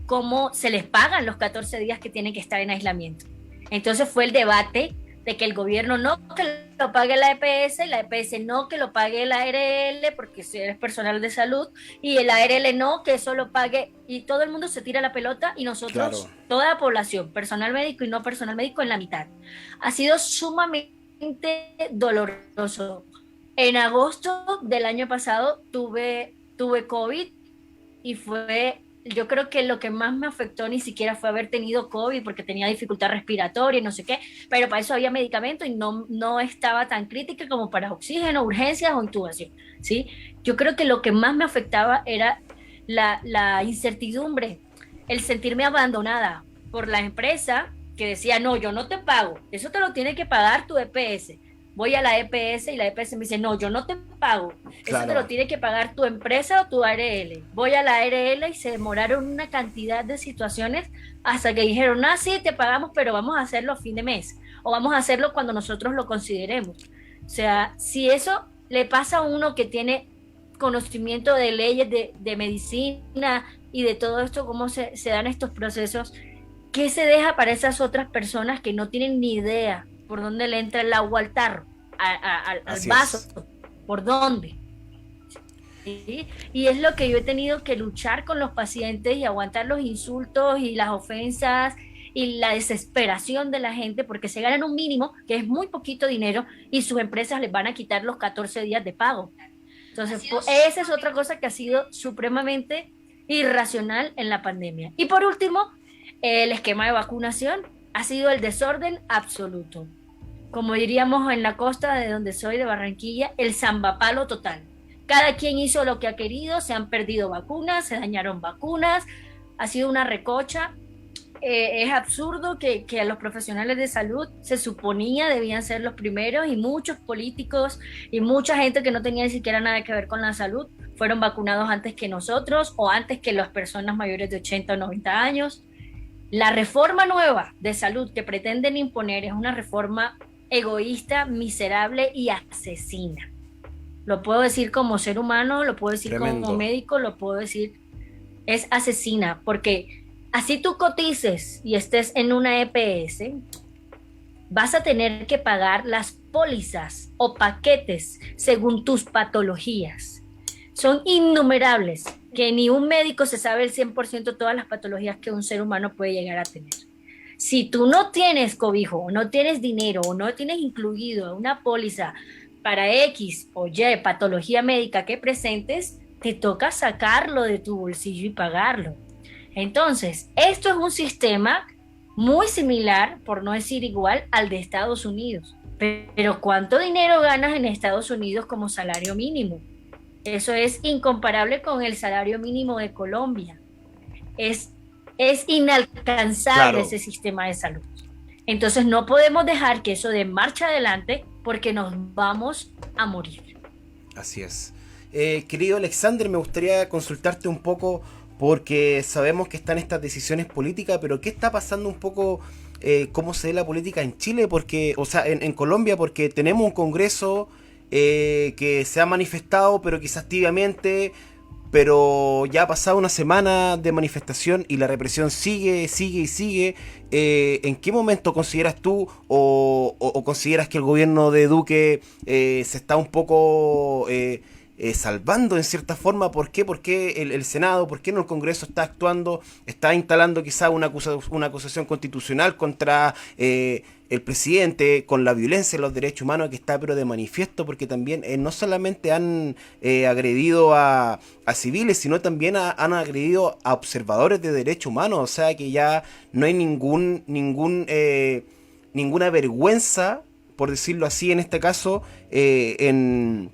cómo se les pagan los 14 días que tienen que estar en aislamiento. Entonces fue el debate de que el gobierno no que lo pague la EPS, la EPS no que lo pague la ARL, porque si eres personal de salud, y el ARL no que eso lo pague, y todo el mundo se tira la pelota, y nosotros, Claro. toda la población, personal médico y no personal médico, en la mitad. Ha sido sumamente doloroso. En agosto del año pasado tuve COVID, y fue, yo creo que lo que más me afectó ni siquiera fue haber tenido COVID, porque tenía dificultad respiratoria y no sé qué, pero para eso había medicamento y no estaba tan crítica como para oxígeno, urgencias o intubación, ¿sí? Yo creo que lo que más me afectaba era la incertidumbre, el sentirme abandonada por la empresa que decía, no, yo no te pago, eso te lo tiene que pagar tu EPS. Voy a la EPS y la EPS me dice, no, yo no te pago, Claro. eso te lo tiene que pagar tu empresa o tu ARL. Voy a la ARL y se demoraron una cantidad de situaciones hasta que dijeron, ah, sí, te pagamos, pero vamos a hacerlo a fin de mes, o vamos a hacerlo cuando nosotros lo consideremos. O sea, si eso le pasa a uno que tiene conocimiento de leyes, de medicina y de todo esto, cómo se dan estos procesos, ¿qué se deja para esas otras personas que no tienen ni idea por dónde le entra el agua al tarro, al vaso? ¿Por dónde? ¿Sí? Y es lo que yo he tenido que luchar con los pacientes y aguantar los insultos y las ofensas y la desesperación de la gente, porque se ganan un mínimo, que es muy poquito dinero, y sus empresas les van a quitar los 14 días de pago. Entonces, esa es otra cosa que ha sido supremamente irracional en la pandemia. Y por último, el esquema de vacunación, ha sido el desorden absoluto. Como diríamos en la costa de donde soy, de Barranquilla, el zambapalo total. Cada quien hizo lo que ha querido, se han perdido vacunas, se dañaron vacunas, ha sido una recocha. Es absurdo que a los profesionales de salud se suponía debían ser los primeros, y muchos políticos y mucha gente que no tenía ni siquiera nada que ver con la salud fueron vacunados antes que nosotros o antes que las personas mayores de 80 o 90 años. La reforma nueva de salud que pretenden imponer es una reforma egoísta, miserable y asesina. Lo puedo decir como ser humano, lo puedo decir Tremendo. como médico, lo puedo decir, es asesina, porque así tú cotices y estés en una EPS, vas a tener que pagar las pólizas o paquetes según tus patologías. Son innumerables, que ni un médico se sabe el 100% todas las patologías que un ser humano puede llegar a tener. Si tú no tienes cobijo, o no tienes dinero, o no tienes incluido una póliza para X o Y patología médica que presentes, te toca sacarlo de tu bolsillo y pagarlo. Entonces, esto es un sistema muy similar, por no decir igual, al de Estados Unidos. Pero ¿cuánto dinero ganas en Estados Unidos como salario mínimo? Eso es incomparable con el salario mínimo de Colombia. Es inalcanzable, Claro. ese sistema de salud. Entonces no podemos dejar que eso dé marcha adelante, porque nos vamos a morir. Así es. Querido Alexander, me gustaría consultarte un poco, porque sabemos que están estas decisiones políticas, pero ¿qué está pasando un poco, cómo se ve la política en Chile? Porque, o sea, en Colombia, porque tenemos un Congreso que se ha manifestado, pero quizás tibiamente, pero ya ha pasado una semana de manifestación y la represión sigue, sigue y sigue. ¿En qué momento consideras tú o consideras que el gobierno de Duque se está un poco salvando en cierta forma? ¿Por qué? ¿Por qué el Senado? ¿Por qué no el Congreso está actuando? Está instalando quizá una acusación constitucional contra el presidente, con la violencia en los derechos humanos que está pero de manifiesto, porque también no solamente han agredido a civiles, sino también han agredido a observadores de derechos humanos. O sea que ya no hay ninguna vergüenza, por decirlo así en este caso, en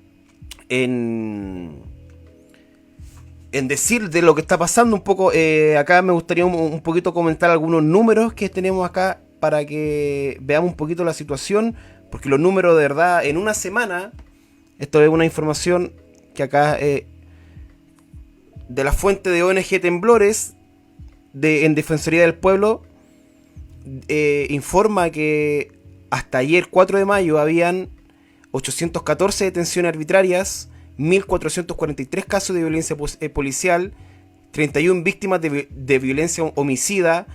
decir de lo que está pasando un poco. Acá me gustaría un poquito comentar algunos números que tenemos acá para que veamos un poquito la situación, porque los números de verdad en una semana, esto es una información que acá de la fuente de ONG Temblores en Defensoría del Pueblo, informa que hasta ayer 4 de mayo habían 814 detenciones arbitrarias, 1.443 casos de violencia policial, 31 víctimas de violencia homicida,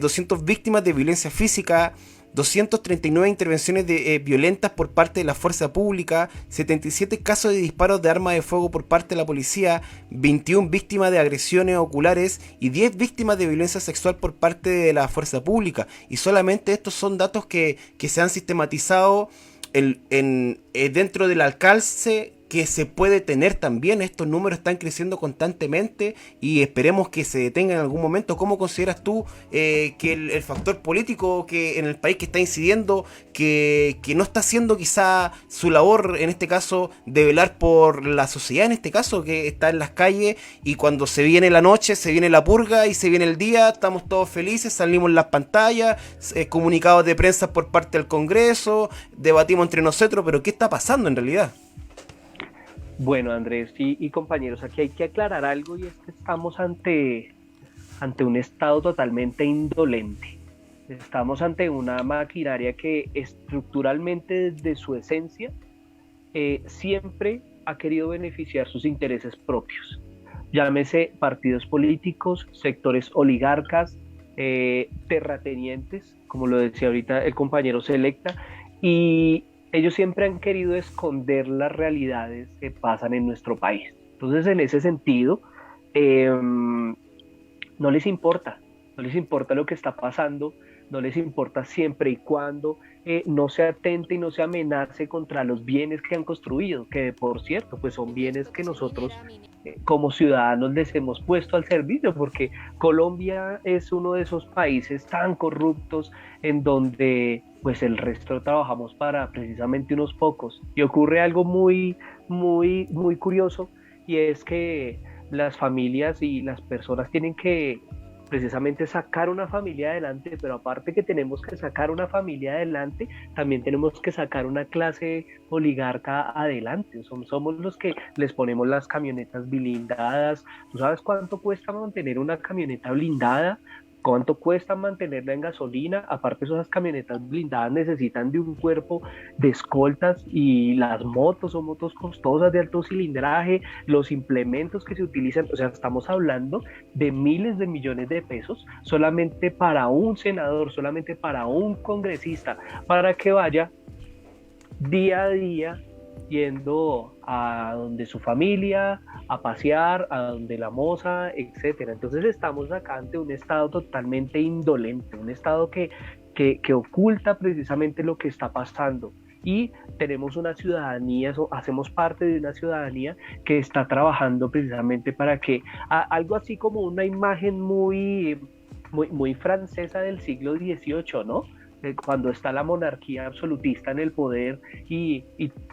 200 víctimas de violencia física, 239 intervenciones violentas por parte de la fuerza pública, 77 casos de disparos de armas de fuego por parte de la policía, 21 víctimas de agresiones oculares y 10 víctimas de violencia sexual por parte de la fuerza pública. Y solamente estos son datos que se han sistematizado dentro del alcance que se puede tener también. Estos números están creciendo constantemente y esperemos que se detengan en algún momento. ¿Cómo consideras tú que el factor político que en el país que está incidiendo, que no está haciendo quizá su labor, en este caso, de velar por la sociedad, en este caso, que está en las calles, y cuando se viene la noche, se viene la purga y se viene el día, estamos todos felices, salimos en las pantallas, comunicados de prensa por parte del Congreso, debatimos entre nosotros, pero ¿qué está pasando en realidad? Bueno, Andrés y compañeros, aquí hay que aclarar algo, y es que estamos ante un estado totalmente indolente. Estamos ante una maquinaria que estructuralmente, desde su esencia, siempre ha querido beneficiar sus intereses propios. Llámese partidos políticos, sectores oligarcas, terratenientes, como lo decía ahorita el compañero Selecta, y ellos siempre han querido esconder las realidades que pasan en nuestro país. Entonces, en ese sentido, no les importa lo que está pasando no les importa siempre y cuando no se atente y no se amenace contra los bienes que han construido, que por cierto, pues son bienes que nosotros como ciudadanos les hemos puesto al servicio, porque Colombia es uno de esos países tan corruptos en donde pues el resto trabajamos para precisamente unos pocos. Y ocurre algo muy curioso, y es que las familias y las personas tienen que precisamente sacar una familia adelante, pero aparte que tenemos que sacar una familia adelante, también tenemos que sacar una clase oligarca adelante. Somos los que les ponemos las camionetas blindadas. ¿Tú sabes cuánto cuesta mantener una camioneta blindada? ¿Cuánto cuesta mantenerla en gasolina? Aparte, esas camionetas blindadas necesitan de un cuerpo de escoltas, y las motos son motos costosas de alto cilindraje, los implementos que se utilizan, o sea, estamos hablando de miles de millones de pesos solamente para un senador, solamente para un congresista, para que vaya día a día yendo a donde su familia, a pasear, a donde la moza, etcétera. Entonces estamos acá ante un Estado totalmente indolente, un Estado que oculta precisamente lo que está pasando, y tenemos una ciudadanía, hacemos parte de una ciudadanía que está trabajando precisamente para que algo así como una imagen muy francesa del siglo XVIII, ¿no? Cuando está la monarquía absolutista en el poder, y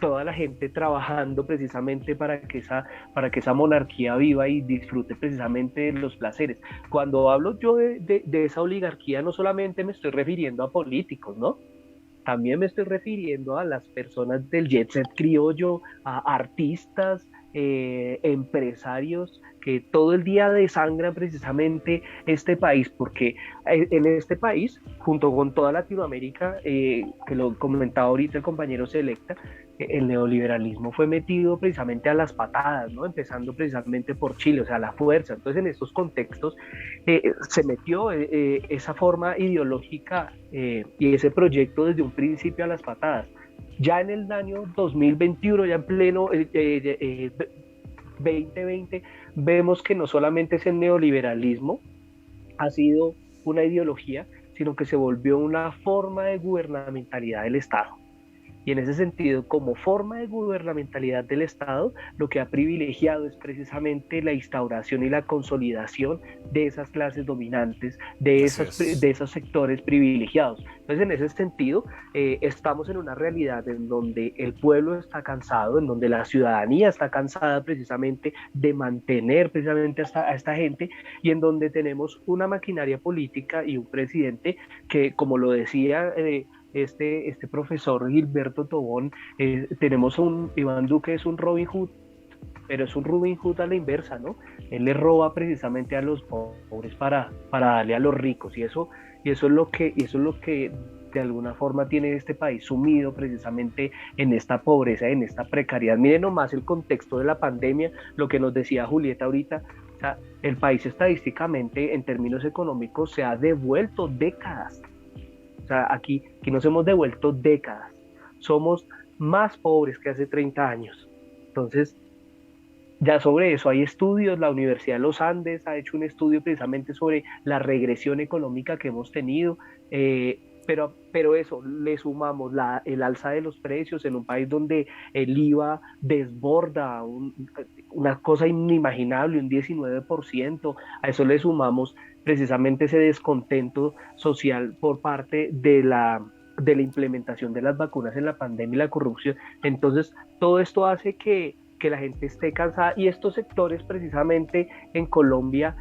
toda la gente trabajando precisamente para que esa monarquía viva y disfrute precisamente de los placeres. Cuando hablo yo de esa oligarquía, no solamente me estoy refiriendo a políticos, ¿no? También me estoy refiriendo a las personas del jet set criollo, a artistas, empresarios que todo el día desangran precisamente este país, porque en este país, junto con toda Latinoamérica, que lo comentaba ahorita el compañero Selecta, el neoliberalismo fue metido precisamente a las patadas, ¿no? Empezando precisamente por Chile, o sea, a la fuerza. Entonces, en estos contextos se metió esa forma ideológica y ese proyecto desde un principio a las patadas. Ya en el año 2021, ya en pleno 2020, vemos que no solamente es el neoliberalismo, ha sido una ideología, sino que se volvió una forma de gubernamentalidad del Estado. Y en ese sentido, como forma de gubernamentalidad del Estado, lo que ha privilegiado es precisamente la instauración y la consolidación de esas clases dominantes, de esos sectores privilegiados. Entonces, en ese sentido, estamos en una realidad en donde el pueblo está cansado, en donde la ciudadanía está cansada precisamente de mantener precisamente a esta gente, y en donde tenemos una maquinaria política y un presidente que, como lo decía este profesor Gilberto Tobón, tenemos Iván Duque es un Robin Hood, pero es un Robin Hood a la inversa, ¿no? Él le roba precisamente a los pobres para darle a los ricos, y eso es lo que de alguna forma tiene este país sumido precisamente en esta pobreza, en esta precariedad. Miren nomás el contexto de la pandemia, lo que nos decía Julieta ahorita. O sea, el país estadísticamente en términos económicos se ha devuelto décadas. O sea, aquí nos hemos devuelto décadas. Somos más pobres que hace 30 años. Entonces, ya sobre eso hay estudios. La Universidad de los Andes ha hecho un estudio precisamente sobre la regresión económica que hemos tenido. Pero eso, le sumamos el alza de los precios en un país donde el IVA desborda una cosa inimaginable, un 19%. A eso le sumamos precisamente ese descontento social por parte de la implementación de las vacunas en la pandemia y la corrupción. Entonces, todo esto hace que la gente esté cansada, y estos sectores precisamente en Colombia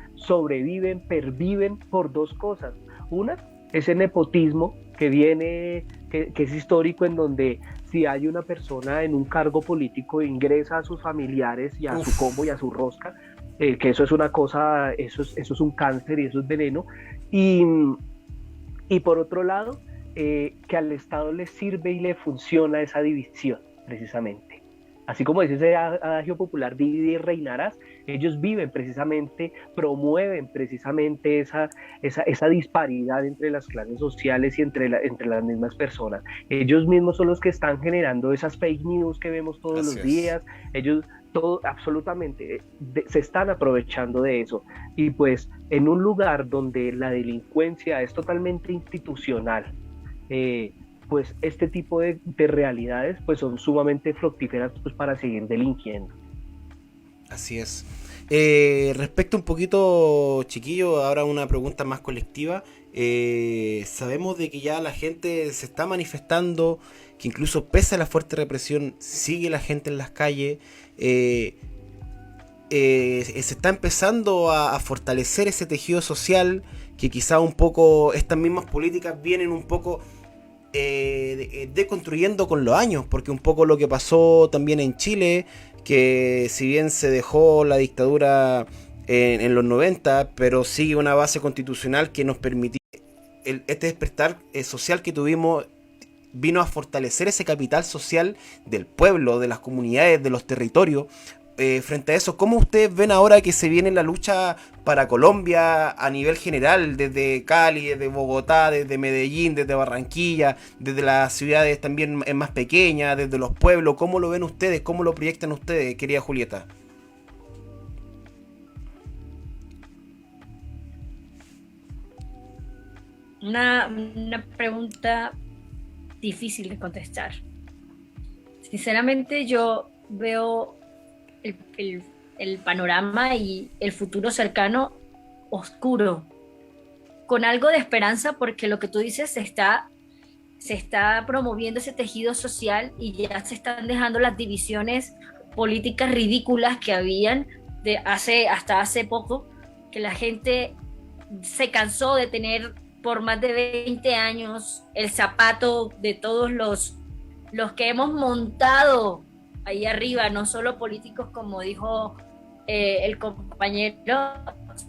perviven por dos cosas. Una, ese nepotismo que viene, que es histórico, en donde si hay una persona en un cargo político ingresa a sus familiares y a su combo y a su rosca, que eso es una cosa, eso es un cáncer y eso es veneno. Y por otro lado, que al Estado le sirve y le funciona esa división precisamente. Así como dice ese adagio popular, divide y reinarás, ellos viven precisamente, promueven precisamente esa disparidad entre las clases sociales y entre las mismas personas. Ellos mismos son los que están generando esas fake news que vemos todos los días. Ellos todo, absolutamente, se están aprovechando de eso. Y pues en un lugar donde la delincuencia es totalmente institucional, pues este tipo de realidades pues son sumamente fructíferas pues para seguir delinquiendo. Así es. Respecto un poquito, chiquillo, ahora una pregunta más colectiva. Sabemos de que ya la gente se está manifestando, que incluso pese a la fuerte represión, sigue la gente en las calles. Se está empezando a fortalecer ese tejido social, que quizá un poco estas mismas políticas vienen un poco deconstruyendo con los años, porque un poco lo que pasó también en Chile, que si bien se dejó la dictadura en los 90, pero sigue una base constitucional que nos permitió este despertar social que tuvimos, vino a fortalecer ese capital social del pueblo, de las comunidades, de los territorios. Frente a eso, ¿cómo ustedes ven ahora que se viene la lucha para Colombia a nivel general, desde Cali, desde Bogotá, desde Medellín, desde Barranquilla, desde las ciudades también más pequeñas, desde los pueblos? ¿Cómo lo ven ustedes? ¿Cómo lo proyectan ustedes, querida Julieta? Una pregunta difícil de contestar. Sinceramente, yo veo el panorama y el futuro cercano oscuro, con algo de esperanza, porque lo que tú dices se está promoviendo ese tejido social y ya se están dejando las divisiones políticas ridículas que habían hasta hace poco, que la gente se cansó de tener por más de 20 años el zapato de todos los que hemos montado ahí arriba, no solo políticos como dijo el compañero,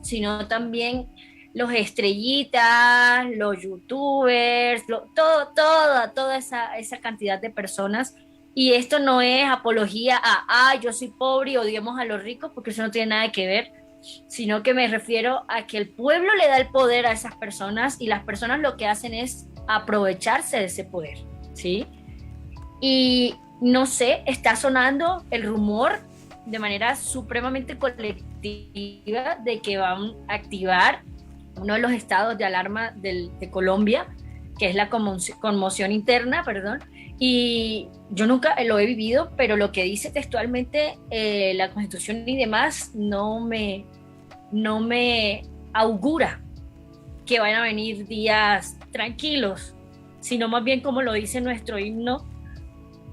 sino también los estrellitas, los youtubers, toda esa cantidad de personas. Y esto no es apología yo soy pobre y odiemos a los ricos, porque eso no tiene nada que ver, sino que me refiero a que el pueblo le da el poder a esas personas y las personas lo que hacen es aprovecharse de ese poder, ¿sí? Y no sé, está sonando el rumor de manera supremamente colectiva de que van a activar uno de los estados de alarma de Colombia, que es la conmoción interna, perdón, y yo nunca lo he vivido, pero lo que dice textualmente la Constitución y demás no me augura que van a venir días tranquilos, sino más bien como lo dice nuestro himno,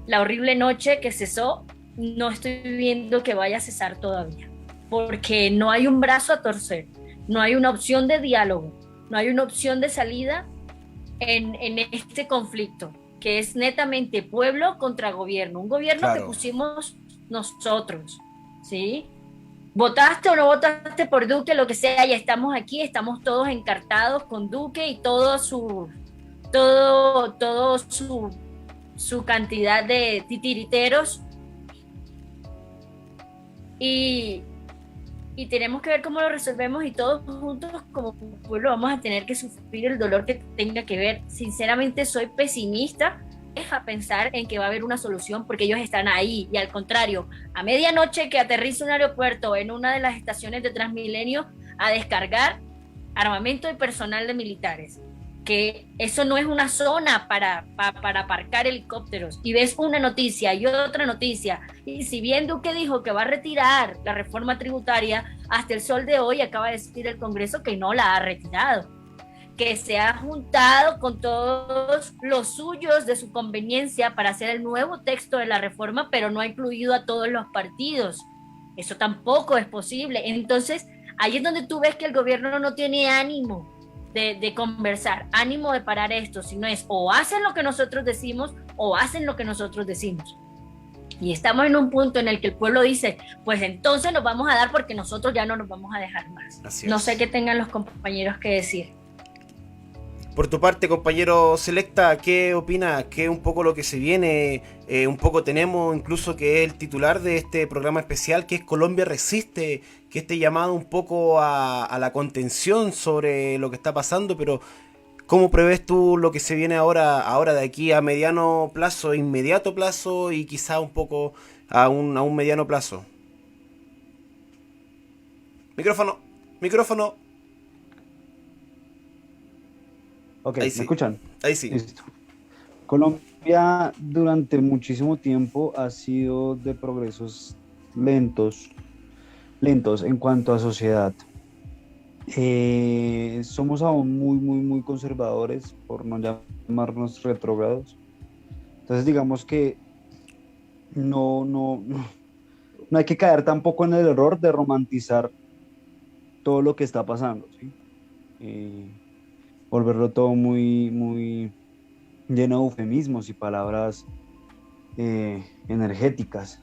la horrible noche que cesó, no estoy viendo que vaya a cesar todavía, porque no hay un brazo a torcer, no hay una opción de diálogo, no hay una opción de salida en este conflicto, que es netamente pueblo contra gobierno, un gobierno claro, que pusimos nosotros, ¿sí? Votaste o no votaste por Duque, lo que sea, ya estamos aquí, estamos todos encartados con Duque y todo su cantidad de titiriteros, y tenemos que ver cómo lo resolvemos, y todos juntos como pueblo vamos a tener que sufrir el dolor que tenga que ver. Sinceramente soy pesimista, deja pensar en que va a haber una solución, porque ellos están ahí, y al contrario, a medianoche que aterriza un aeropuerto en una de las estaciones de Transmilenio a descargar armamento y personal de militares, que eso no es una zona para aparcar helicópteros, y ves una noticia y otra noticia, y si bien Duque dijo que va a retirar la reforma tributaria, hasta el sol de hoy acaba de decir el Congreso que no la ha retirado, que se ha juntado con todos los suyos de su conveniencia para hacer el nuevo texto de la reforma, pero no ha incluido a todos los partidos. Eso tampoco es posible. Entonces ahí es donde tú ves que el gobierno no tiene ánimo de conversar, ánimo de parar esto, sino es o hacen lo que nosotros decimos o hacen lo que nosotros decimos. Y estamos en un punto en el que el pueblo dice, pues entonces nos vamos a dar, porque nosotros ya no nos vamos a dejar más. No sé qué tengan los compañeros que decir. Por tu parte, compañero Selecta, ¿qué opina? ¿Qué un poco lo que se viene? Un poco tenemos incluso que es el titular de este programa especial, que es Colombia Resiste, que este llamado un poco a la contención sobre lo que está pasando, pero ¿cómo prevés tú lo que se viene ahora de aquí a mediano plazo, inmediato plazo, y quizá un poco a un mediano plazo? Micrófono, micrófono. Ok, Ahí ¿me sí. escuchan? Ahí sí. Listo. Colombia durante muchísimo tiempo ha sido de progresos lentos, lentos en cuanto a sociedad. Somos aún muy conservadores, por no llamarnos retrógrados. Entonces, digamos que no hay que caer tampoco en el error de romantizar todo lo que está pasando, ¿sí? Volverlo todo muy lleno de eufemismos y palabras energéticas.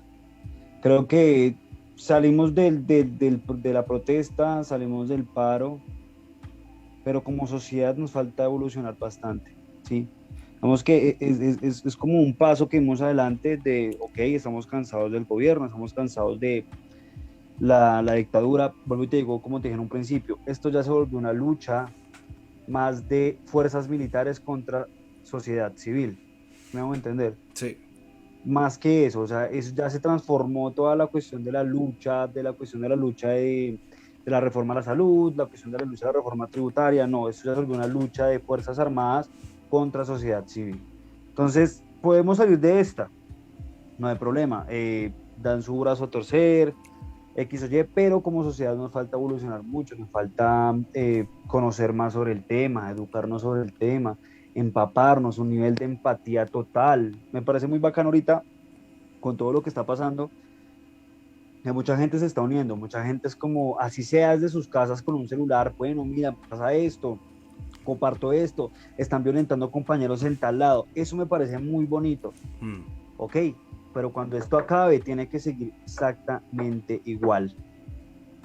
Creo que salimos de la protesta, salimos del paro, pero como sociedad nos falta evolucionar bastante, ¿sí? Vamos que es como un paso que vimos adelante de, ok, estamos cansados del gobierno, estamos cansados de la dictadura. Vuelvo y te digo, como te dije en un principio, esto ya se volvió una lucha más de fuerzas militares contra sociedad civil. ¿Me hago entender? Sí. Más que eso, o sea, eso ya se transformó toda la cuestión de la lucha, de la reforma a la salud, la cuestión de la lucha de la reforma tributaria. No, eso ya se volvió una lucha de fuerzas armadas contra sociedad civil. Entonces, podemos salir de esta, no hay problema. Dan su brazo a torcer, X o Y, pero como sociedad nos falta evolucionar mucho, nos falta conocer más sobre el tema, educarnos sobre el tema, empaparnos, un nivel de empatía total. Me parece muy bacano ahorita con todo lo que está pasando, que mucha gente se está uniendo, mucha gente es como, así sea desde sus casas con un celular, bueno, mira, pasa esto, comparto esto, están violentando compañeros en tal lado, eso me parece muy bonito, ok, pero cuando esto acabe tiene que seguir exactamente igual,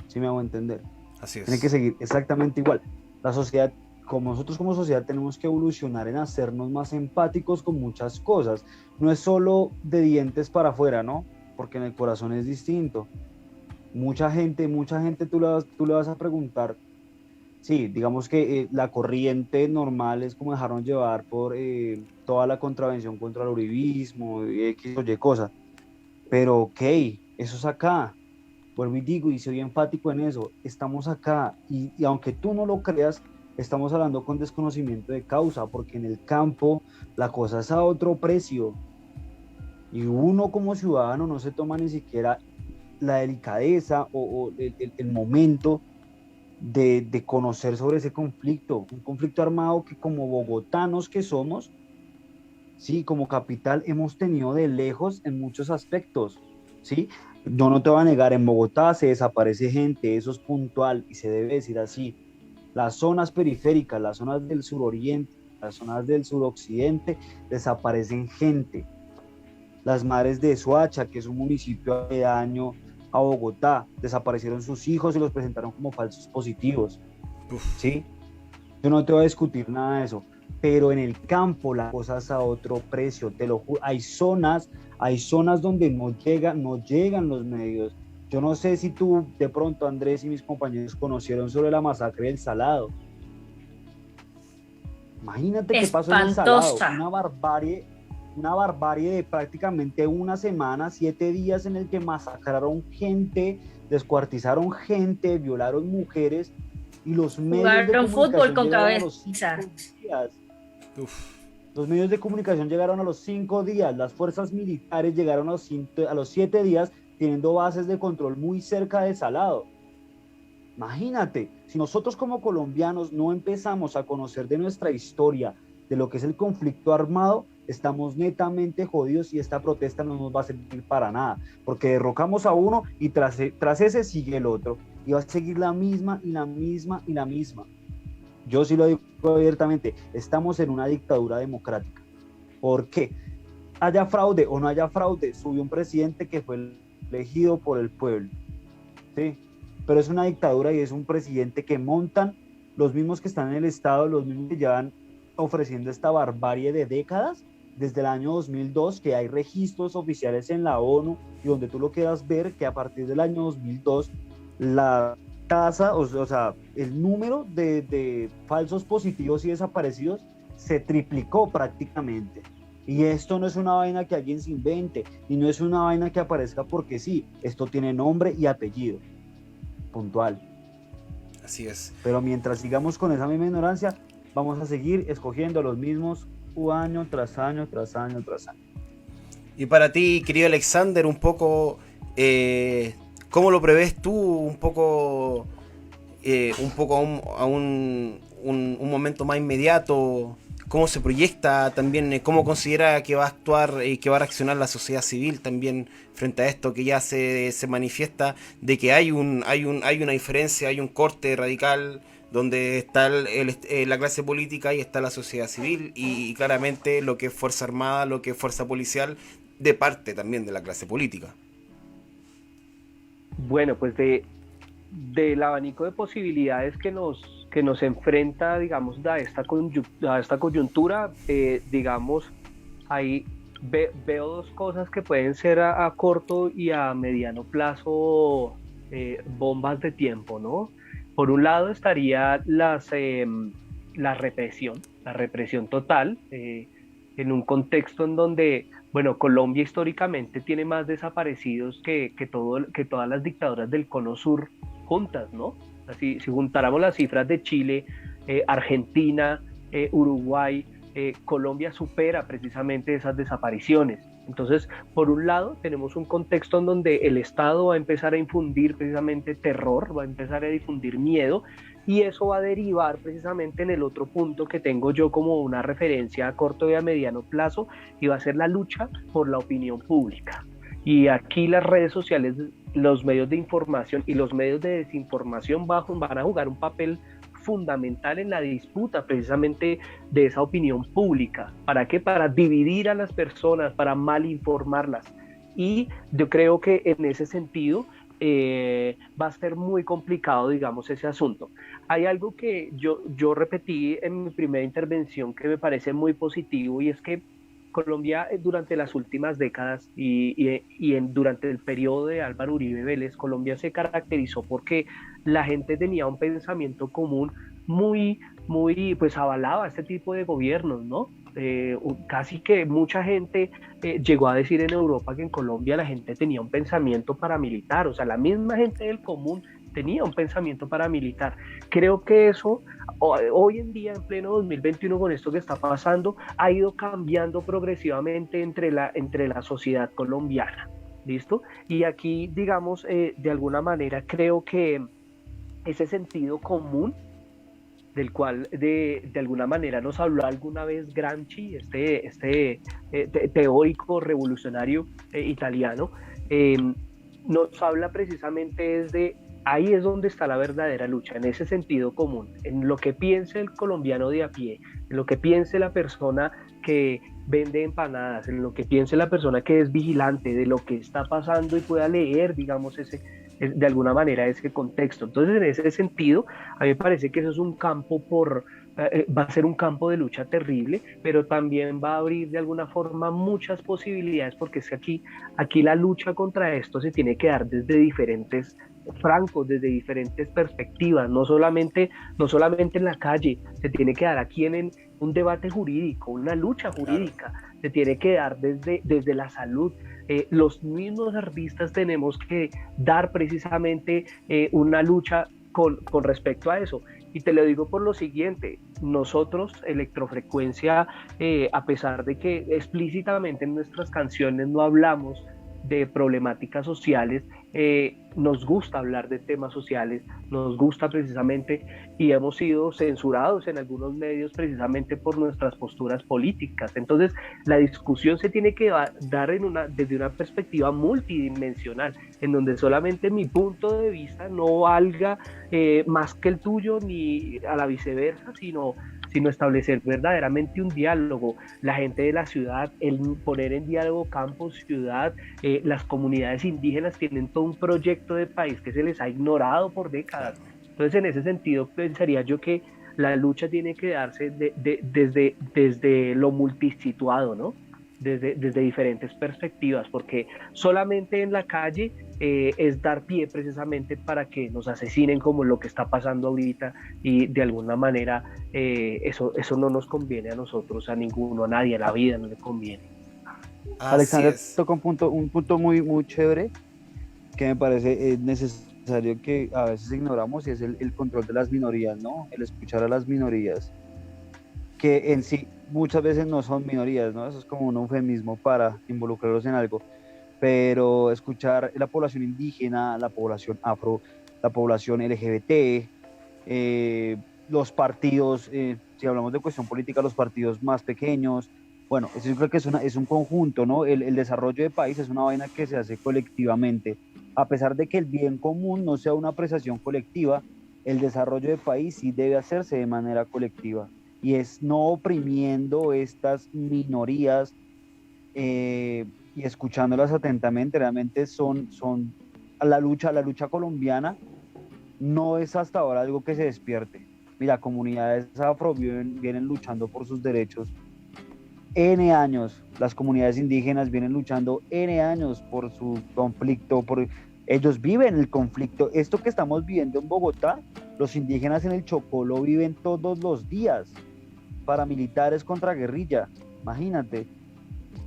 ¿sí me hago entender? Así es. Tiene que seguir exactamente igual. La sociedad, como nosotros como sociedad tenemos que evolucionar en hacernos más empáticos con muchas cosas, no es solo de dientes para afuera, ¿no? Porque en el corazón es distinto. Mucha gente tú le vas a preguntar, sí, digamos que la corriente normal es como dejarnos llevar por toda la contravención contra el uribismo, X o Y cosa, pero ok, eso es acá. Vuelvo y digo, y soy enfático en eso, estamos acá, y aunque tú no lo creas, estamos hablando con desconocimiento de causa, porque en el campo la cosa es a otro precio, y uno como ciudadano no se toma ni siquiera la delicadeza o el momento de conocer sobre ese conflicto, un conflicto armado que como bogotanos que somos, sí, como capital hemos tenido de lejos en muchos aspectos, ¿sí? Yo no te voy a negar, en Bogotá se desaparece gente, eso es puntual y se debe decir así. Las zonas periféricas, las zonas del suroriente, las zonas del suroccidente, desaparecen gente. Las madres de Soacha, que es un municipio aledaño a Bogotá, desaparecieron sus hijos y los presentaron como falsos positivos, ¿sí? Yo no te voy a discutir nada de eso, pero en el campo las cosas a otro precio, te lo juro. Hay zonas donde no llegan los medios. Yo no sé si tú de pronto, Andrés y mis compañeros, conocieron sobre la masacre del Salado. Imagínate qué pasó en el Salado, una barbarie de prácticamente una semana, 7 días en el que masacraron gente, descuartizaron gente, violaron mujeres, y los medios de Jugaron fútbol comunicación contra llegaron a los 5 vecinas. días. Los medios de comunicación llegaron a los 5 días, las fuerzas militares llegaron a los 7 días, teniendo bases de control muy cerca de Salado. Imagínate, si nosotros como colombianos no empezamos a conocer de nuestra historia, de lo que es el conflicto armado, estamos netamente jodidos y esta protesta no nos va a servir para nada, porque derrocamos a uno y tras ese sigue el otro, y va a seguir la misma y la misma y la misma. Yo sí lo digo abiertamente, estamos en una dictadura democrática. ¿Por qué? Haya fraude o no haya fraude, subió un presidente que fue elegido por el pueblo, ¿sí? Pero es una dictadura y es un presidente que montan los mismos que están en el Estado, los mismos que llevan ofreciendo esta barbarie de décadas, desde el año 2002, que hay registros oficiales en la ONU, y donde tú lo quieras ver, que a partir del año 2002, la tasa, o sea, el número de falsos positivos y desaparecidos se triplicó prácticamente. Y esto no es una vaina que alguien se invente, y no es una vaina que aparezca porque sí, esto tiene nombre y apellido, puntual. Así es. Pero mientras sigamos con esa misma ignorancia, vamos a seguir escogiendo los mismos año tras año, tras año, tras año. Y para ti, querido Alexander, un poco, ¿cómo lo prevés tú un poco a un momento más inmediato? ¿Cómo se proyecta también? ¿Cómo considera que va a actuar y que va a reaccionar la sociedad civil también frente a esto que ya se manifiesta de que hay una diferencia, hay un corte radical donde está la clase política y está la sociedad civil y claramente lo que es fuerza armada, lo que es fuerza policial, de parte también de la clase política? Bueno, pues del abanico de posibilidades que nos enfrenta, digamos, a esta coyuntura, digamos, ahí veo dos cosas que pueden ser a corto y a mediano plazo, bombas de tiempo, ¿no? Por un lado estaría la represión total, en un contexto en donde, bueno, Colombia históricamente tiene más desaparecidos que todas las dictaduras del Cono Sur juntas, ¿no? Así, si juntáramos las cifras de Chile, Argentina, Uruguay, Colombia supera precisamente esas desapariciones. Entonces, por un lado, tenemos un contexto en donde el Estado va a empezar a infundir precisamente terror, va a empezar a difundir miedo, y eso va a derivar precisamente en el otro punto que tengo yo como una referencia a corto y a mediano plazo, y va a ser la lucha por la opinión pública. Y aquí las redes sociales, los medios de información y los medios de desinformación van a jugar un papel fundamental en la disputa precisamente de esa opinión pública. ¿Para qué? Para dividir a las personas, para malinformarlas. Y yo creo que en ese sentido va a ser muy complicado, digamos, ese asunto. Hay algo que yo repetí en mi primera intervención que me parece muy positivo, y es que Colombia durante las últimas décadas durante el periodo de Álvaro Uribe Vélez, Colombia se caracterizó porque la gente tenía un pensamiento común muy, pues avalaba este tipo de gobiernos, ¿no? Casi que mucha gente llegó a decir en Europa que en Colombia la gente tenía un pensamiento paramilitar, o sea, la misma gente del común tenía un pensamiento paramilitar. Creo que eso hoy en día, en pleno 2021, con esto que está pasando, ha ido cambiando progresivamente entre la sociedad colombiana. ¿Listo? Y aquí, digamos, de alguna manera creo que ese sentido común del cual de alguna manera nos habló alguna vez Gramsci, este teórico revolucionario italiano, nos habla precisamente desde ahí es donde está la verdadera lucha, en ese sentido común, en lo que piense el colombiano de a pie, en lo que piense la persona que vende empanadas, en lo que piense la persona que es vigilante de lo que está pasando y pueda leer, digamos, de alguna manera ese contexto. Entonces, en ese sentido, a mí me parece que eso es un campo va a ser un campo de lucha terrible, pero también va a abrir de alguna forma muchas posibilidades, porque es que aquí la lucha contra esto se tiene que dar desde diferentes francos, desde diferentes perspectivas, no solamente en la calle, se tiene que dar aquí en un debate jurídico, una lucha jurídica, claro. Se tiene que dar desde la salud. Los mismos artistas tenemos que dar precisamente una lucha con respecto a eso. Y te lo digo por lo siguiente, nosotros, Electrofrecuencia, a pesar de que explícitamente en nuestras canciones no hablamos de problemáticas sociales, nos gusta hablar de temas sociales, nos gusta precisamente, y hemos sido censurados en algunos medios precisamente por nuestras posturas políticas. Entonces, la discusión se tiene que dar desde una perspectiva multidimensional, en donde solamente mi punto de vista no valga más que el tuyo, ni a la viceversa, sino establecer verdaderamente un diálogo, la gente de la ciudad, el poner en diálogo campo, ciudad, las comunidades indígenas tienen todo un proyecto de país que se les ha ignorado por décadas. Entonces, en ese sentido, pensaría yo que la lucha tiene que darse desde lo multisituado, ¿no? Desde diferentes perspectivas, porque solamente en la calle es dar pie precisamente para que nos asesinen, como lo que está pasando ahorita, y de alguna manera eso no nos conviene a nosotros, a ninguno, a nadie, a la vida no le conviene. Alexander toca un punto muy, muy chévere que me parece necesario necesario que a veces ignoramos y es el control de las minorías, ¿no? El escuchar a las minorías, que en sí muchas veces no son minorías, ¿no? Eso es como un eufemismo para involucrarlos en algo, pero escuchar la población indígena, la población afro, la población LGBT, los partidos, si hablamos de cuestión política, los partidos más pequeños, bueno, eso yo creo que es un conjunto, ¿no? El desarrollo de país es una vaina que se hace colectivamente. A pesar de que el bien común no sea una apreciación colectiva, el desarrollo de país sí debe hacerse de manera colectiva. Y es no oprimiendo estas minorías y escuchándolas atentamente, realmente son la lucha colombiana no es hasta ahora algo que se despierte. Mira, comunidades afro vienen luchando por sus derechos N años, las comunidades indígenas vienen luchando N años por su conflicto, ellos viven el conflicto. Esto que estamos viviendo en Bogotá, los indígenas en el Chocó lo viven todos los días, paramilitares contra guerrilla, imagínate,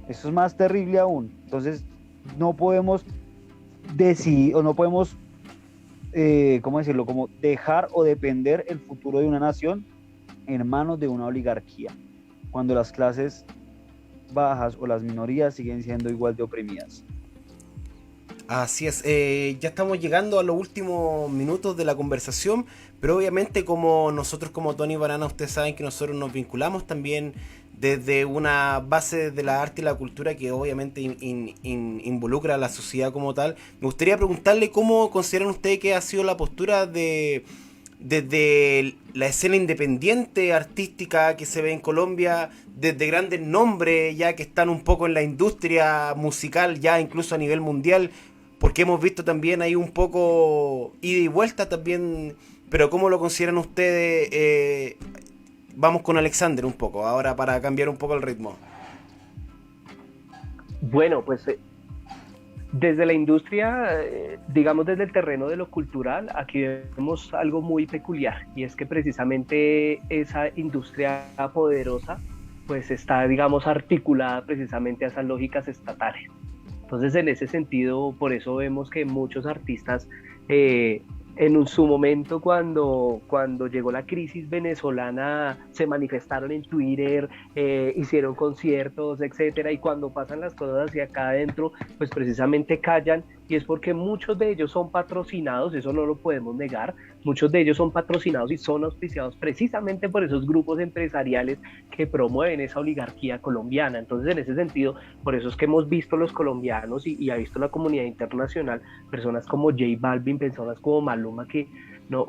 eso es más terrible aún. Entonces, no podemos decidir, o no podemos, ¿cómo decirlo?, como dejar o depender el futuro de una nación en manos de una oligarquía, cuando las clases bajas o las minorías siguen siendo igual de oprimidas. Así es, ya estamos llegando a los últimos minutos de la conversación, pero obviamente como nosotros como Tony Banana, ustedes saben que nosotros nos vinculamos también desde una base de la arte y la cultura que obviamente involucra a la sociedad como tal. Me gustaría preguntarle cómo consideran ustedes que ha sido la postura desde la escena independiente artística que se ve en Colombia, desde grandes nombres ya que están un poco en la industria musical ya incluso a nivel mundial, porque hemos visto también ahí un poco ida y vuelta también, pero ¿cómo lo consideran ustedes? Vamos con Alexander un poco, ahora para cambiar un poco el ritmo. Bueno, pues desde la industria, digamos desde el terreno de lo cultural, aquí vemos algo muy peculiar, y es que precisamente esa industria poderosa pues está, digamos, articulada precisamente a esas lógicas estatales. Entonces, en ese sentido, por eso vemos que muchos artistas, en su momento, cuando llegó la crisis venezolana, se manifestaron en Twitter, hicieron conciertos, etcétera, y cuando pasan las cosas hacia acá adentro, pues precisamente callan, y es porque muchos de ellos son patrocinados, eso no lo podemos negar, muchos de ellos son patrocinados y son auspiciados precisamente por esos grupos empresariales que promueven esa oligarquía colombiana. Entonces, en ese sentido, por eso es que hemos visto los colombianos y ha visto la comunidad internacional, personas como J Balvin, personas como Maluma, que no,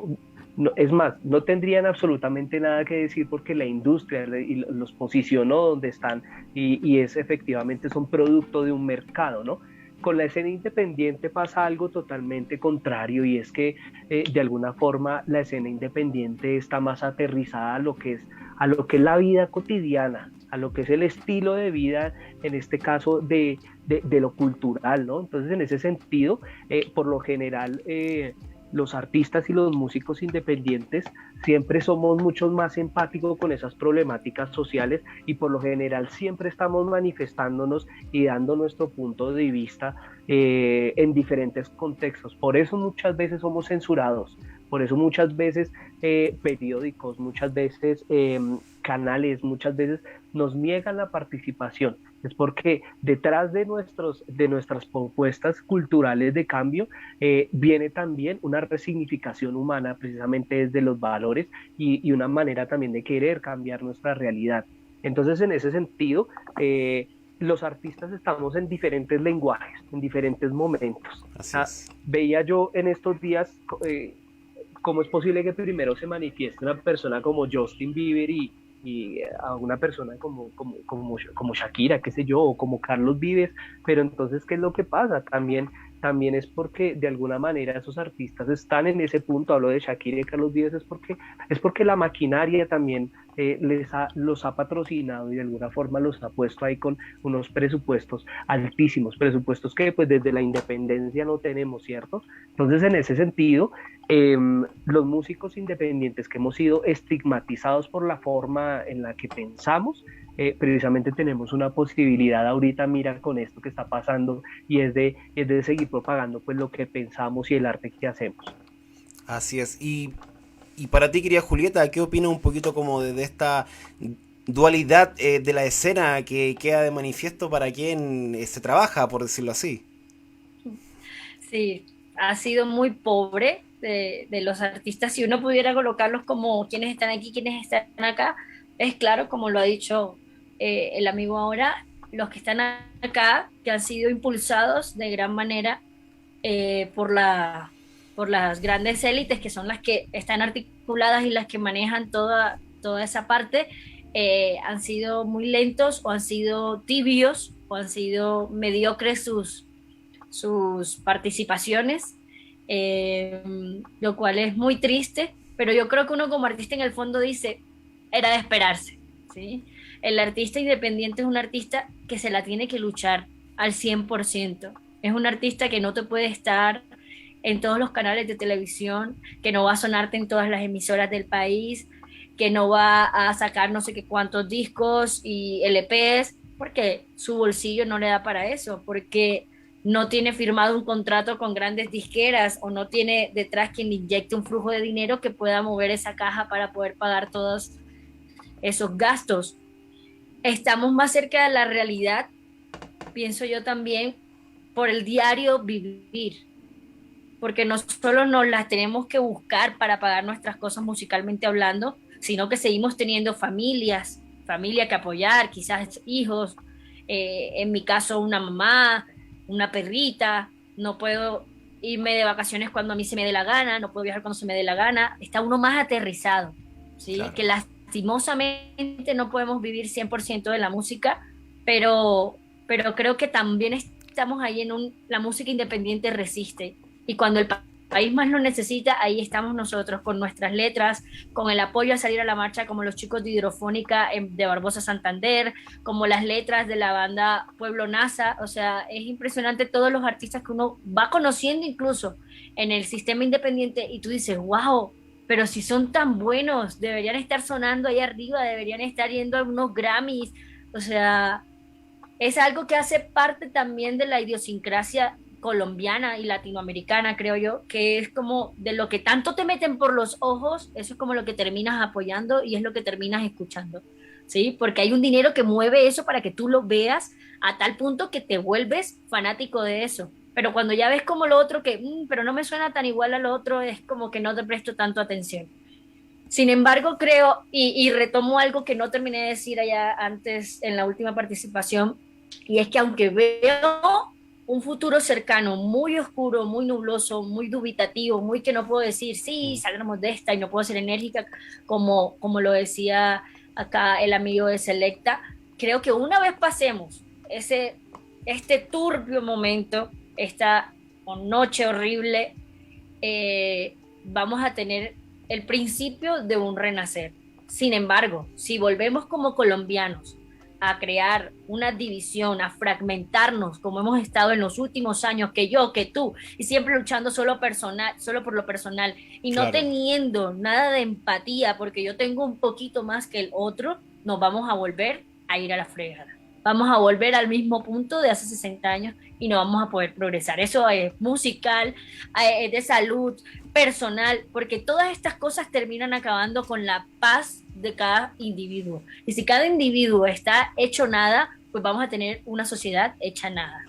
es más, no tendrían absolutamente nada que decir porque la industria los posicionó donde están y es efectivamente son producto de un mercado, ¿no? Con la escena independiente pasa algo totalmente contrario, y es que de alguna forma la escena independiente está más aterrizada a lo que es la vida cotidiana, a lo que es el estilo de vida, en este caso de lo cultural, ¿no? Entonces, en ese sentido, por lo general, los artistas y los músicos independientes siempre somos mucho más empáticos con esas problemáticas sociales, y por lo general siempre estamos manifestándonos y dando nuestro punto de vista en diferentes contextos. Por eso muchas veces somos censurados, por eso muchas veces periódicos, muchas veces canales, muchas veces nos niegan la participación. Es porque detrás de nuestras propuestas culturales de cambio viene también una resignificación humana, precisamente desde los valores y una manera también de querer cambiar nuestra realidad. Entonces, en ese sentido, los artistas estamos en diferentes lenguajes, en diferentes momentos. Veía yo en estos días cómo es posible que primero se manifieste una persona como Justin Bieber y a una persona como Shakira, qué sé yo, o como Carlos Vives, pero entonces, ¿qué es lo que pasa? También es porque de alguna manera esos artistas están en ese punto. Hablo de Shakira y Carlos Vives, es porque la maquinaria también los ha patrocinado y de alguna forma los ha puesto ahí con unos presupuestos altísimos, presupuestos que pues desde la independencia no tenemos, ¿cierto? Entonces en ese sentido, los músicos independientes que hemos sido estigmatizados por la forma en la que pensamos, precisamente tenemos una posibilidad ahorita, mira, con esto que está pasando, y es de seguir propagando pues lo que pensamos y el arte que hacemos. Así es. Y para ti, querida Julieta, ¿qué opinas un poquito como de esta dualidad de la escena que queda de manifiesto para quien se trabaja, por decirlo así? Sí, ha sido muy pobre de los artistas. Si uno pudiera colocarlos como quienes están aquí, quienes están acá, es claro, como lo ha dicho el amigo ahora, los que están acá, que han sido impulsados de gran manera por por las grandes élites, que son las que están articuladas y las que manejan toda esa parte, han sido muy lentos o han sido tibios o han sido mediocres sus participaciones, eh, lo cual es muy triste, pero yo creo que uno como artista en el fondo dice, era de esperarse, ¿sí? El artista independiente es un artista que se la tiene que luchar al 100%. Es un artista que no te puede estar en todos los canales de televisión, que no va a sonarte en todas las emisoras del país, que no va a sacar no sé qué cuántos discos y LPs, porque su bolsillo no le da para eso, porque no tiene firmado un contrato con grandes disqueras o no tiene detrás quien le inyecte un flujo de dinero que pueda mover esa caja para poder pagar todos esos gastos. Estamos más cerca de la realidad, pienso yo también, por el diario vivir, porque no solo nos las tenemos que buscar para pagar nuestras cosas musicalmente hablando, sino que seguimos teniendo familia que apoyar, quizás hijos, en mi caso una mamá, una perrita, no puedo irme de vacaciones cuando a mí se me dé la gana, no puedo viajar cuando se me dé la gana, está uno más aterrizado, ¿sí? Claro. Que lastimosamente no podemos vivir 100% de la música, pero creo que también estamos ahí la música independiente resiste, y cuando el país más lo necesita, ahí estamos nosotros con nuestras letras, con el apoyo a salir a la marcha, como los chicos de Hidrofónica de Barbosa Santander, como las letras de la banda Pueblo NASA. O sea, es impresionante todos los artistas que uno va conociendo incluso en el sistema independiente y tú dices, wow, pero si son tan buenos, deberían estar sonando ahí arriba, deberían estar yendo a unos Grammys. O sea, es algo que hace parte también de la idiosincrasia colombiana y latinoamericana, creo yo, que es como de lo que tanto te meten por los ojos, eso es como lo que terminas apoyando y es lo que terminas escuchando, ¿sí? Porque hay un dinero que mueve eso para que tú lo veas a tal punto que te vuelves fanático de eso. Pero cuando ya ves como lo otro que, pero no me suena tan igual a lo otro, es como que no te presto tanto atención. Sin embargo, creo, y retomo algo que no terminé de decir allá antes en la última participación, y es que aunque veo un futuro cercano, muy oscuro, muy nubloso, muy dubitativo, muy que no puedo decir, sí, salgamos de esta y no puedo ser enérgica, como lo decía acá el amigo de Selecta. Creo que una vez pasemos este turbio momento, esta noche horrible, vamos a tener el principio de un renacer. Sin embargo, si volvemos como colombianos a crear una división, a fragmentarnos como hemos estado en los últimos años, que yo, que tú, y siempre luchando solo por lo personal, y no teniendo nada de empatía, porque yo tengo un poquito más que el otro, nos vamos a volver a ir a la fregada. Vamos a volver al mismo punto de hace 60 años y no vamos a poder progresar. Eso es musical, es de salud, personal, porque todas estas cosas terminan acabando con la paz de cada individuo. Y si cada individuo está hecho nada, pues vamos a tener una sociedad hecha nada.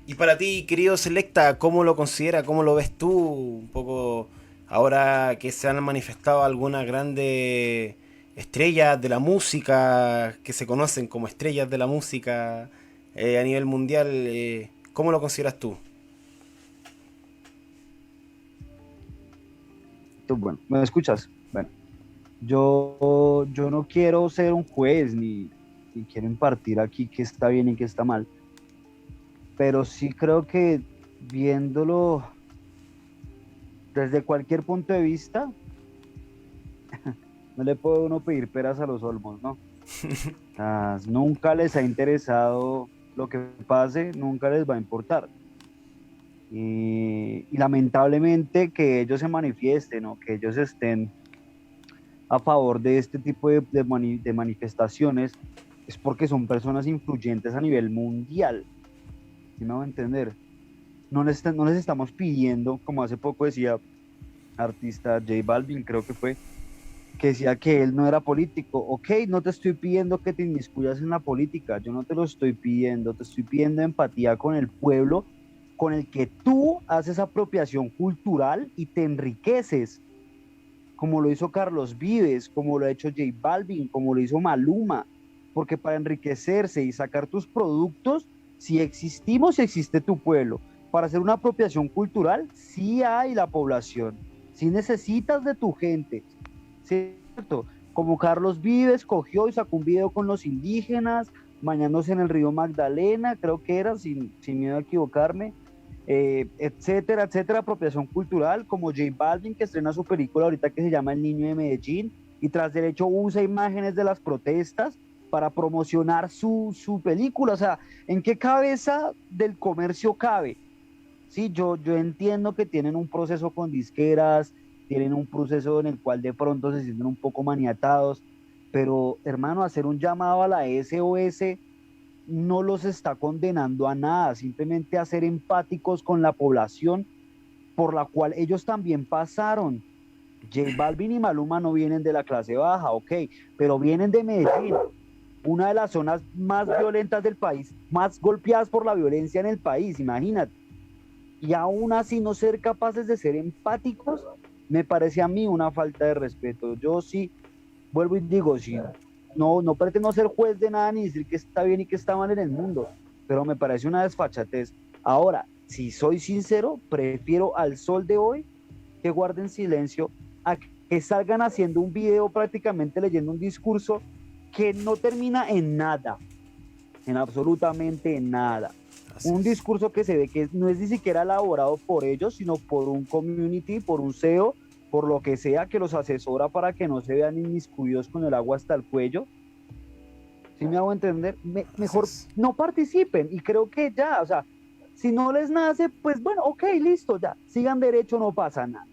Y para ti, querido Selecta, ¿cómo lo considera? ¿Cómo lo ves tú? Un poco ahora que se han manifestado algunas grandes estrellas de la música, que se conocen como estrellas de la música a nivel mundial, ¿cómo lo consideras tú? Bueno, ¿me escuchas? Bueno, yo no quiero ser un juez ni quiero impartir aquí qué está bien y qué está mal, pero sí creo que viéndolo desde cualquier punto de vista, no le puede uno pedir peras a los olmos, ¿no? Nunca les ha interesado lo que pase, nunca les va a importar. Y lamentablemente que ellos se manifiesten o que ellos estén a favor de este tipo de manifestaciones es porque son personas influyentes a nivel mundial. ¿Sí me va a entender? No les estamos pidiendo, como hace poco decía artista J Balvin, creo que decía que él no era político. Ok, no te estoy pidiendo que te inmiscuyas en la política, yo no te lo estoy pidiendo, te estoy pidiendo empatía con el pueblo con el que tú haces apropiación cultural y te enriqueces, como lo hizo Carlos Vives, como lo ha hecho J Balvin, como lo hizo Maluma, porque para enriquecerse y sacar tus productos, si existimos, si existe tu pueblo. Para hacer una apropiación cultural, sí hay la población, sí necesitas de tu gente, ¿cierto? Como Carlos Vives cogió y sacó un video con los indígenas, bañándose en el río Magdalena, creo que era, sin miedo a equivocarme, etcétera, etcétera, apropiación cultural, como J Balvin, que estrena su película ahorita que se llama El Niño de Medellín, y tras derecho usa imágenes de las protestas para promocionar su película. O sea, ¿en qué cabeza del comercio cabe? Sí, yo entiendo que tienen un proceso con disqueras, tienen un proceso en el cual de pronto se sienten un poco maniatados, pero hermano, hacer un llamado a la SOS no los está condenando a nada, simplemente a ser empáticos con la población por la cual ellos también pasaron. J Balvin y Maluma no vienen de la clase baja, ok, pero vienen de Medellín, una de las zonas más violentas del país, más golpeadas por la violencia en el país, imagínate. Y aún así no ser capaces de ser empáticos, me parece a mí una falta de respeto. Yo sí, vuelvo y digo, sí, no pretendo ser juez de nada ni decir que está bien y que está mal en el mundo, pero me parece una desfachatez. Ahora, si soy sincero, prefiero al sol de hoy que guarden silencio a que salgan haciendo un video prácticamente leyendo un discurso que no termina en nada, en absolutamente nada. Un discurso que se ve que no es ni siquiera elaborado por ellos, sino por un community, por un CEO, por lo que sea que los asesora para que no se vean inmiscuidos con el agua hasta el cuello. ¿Sí me hago entender? Mejor no participen, y creo que ya, o sea, si no les nace, pues bueno, ok, listo, ya, sigan derecho, no pasa nada,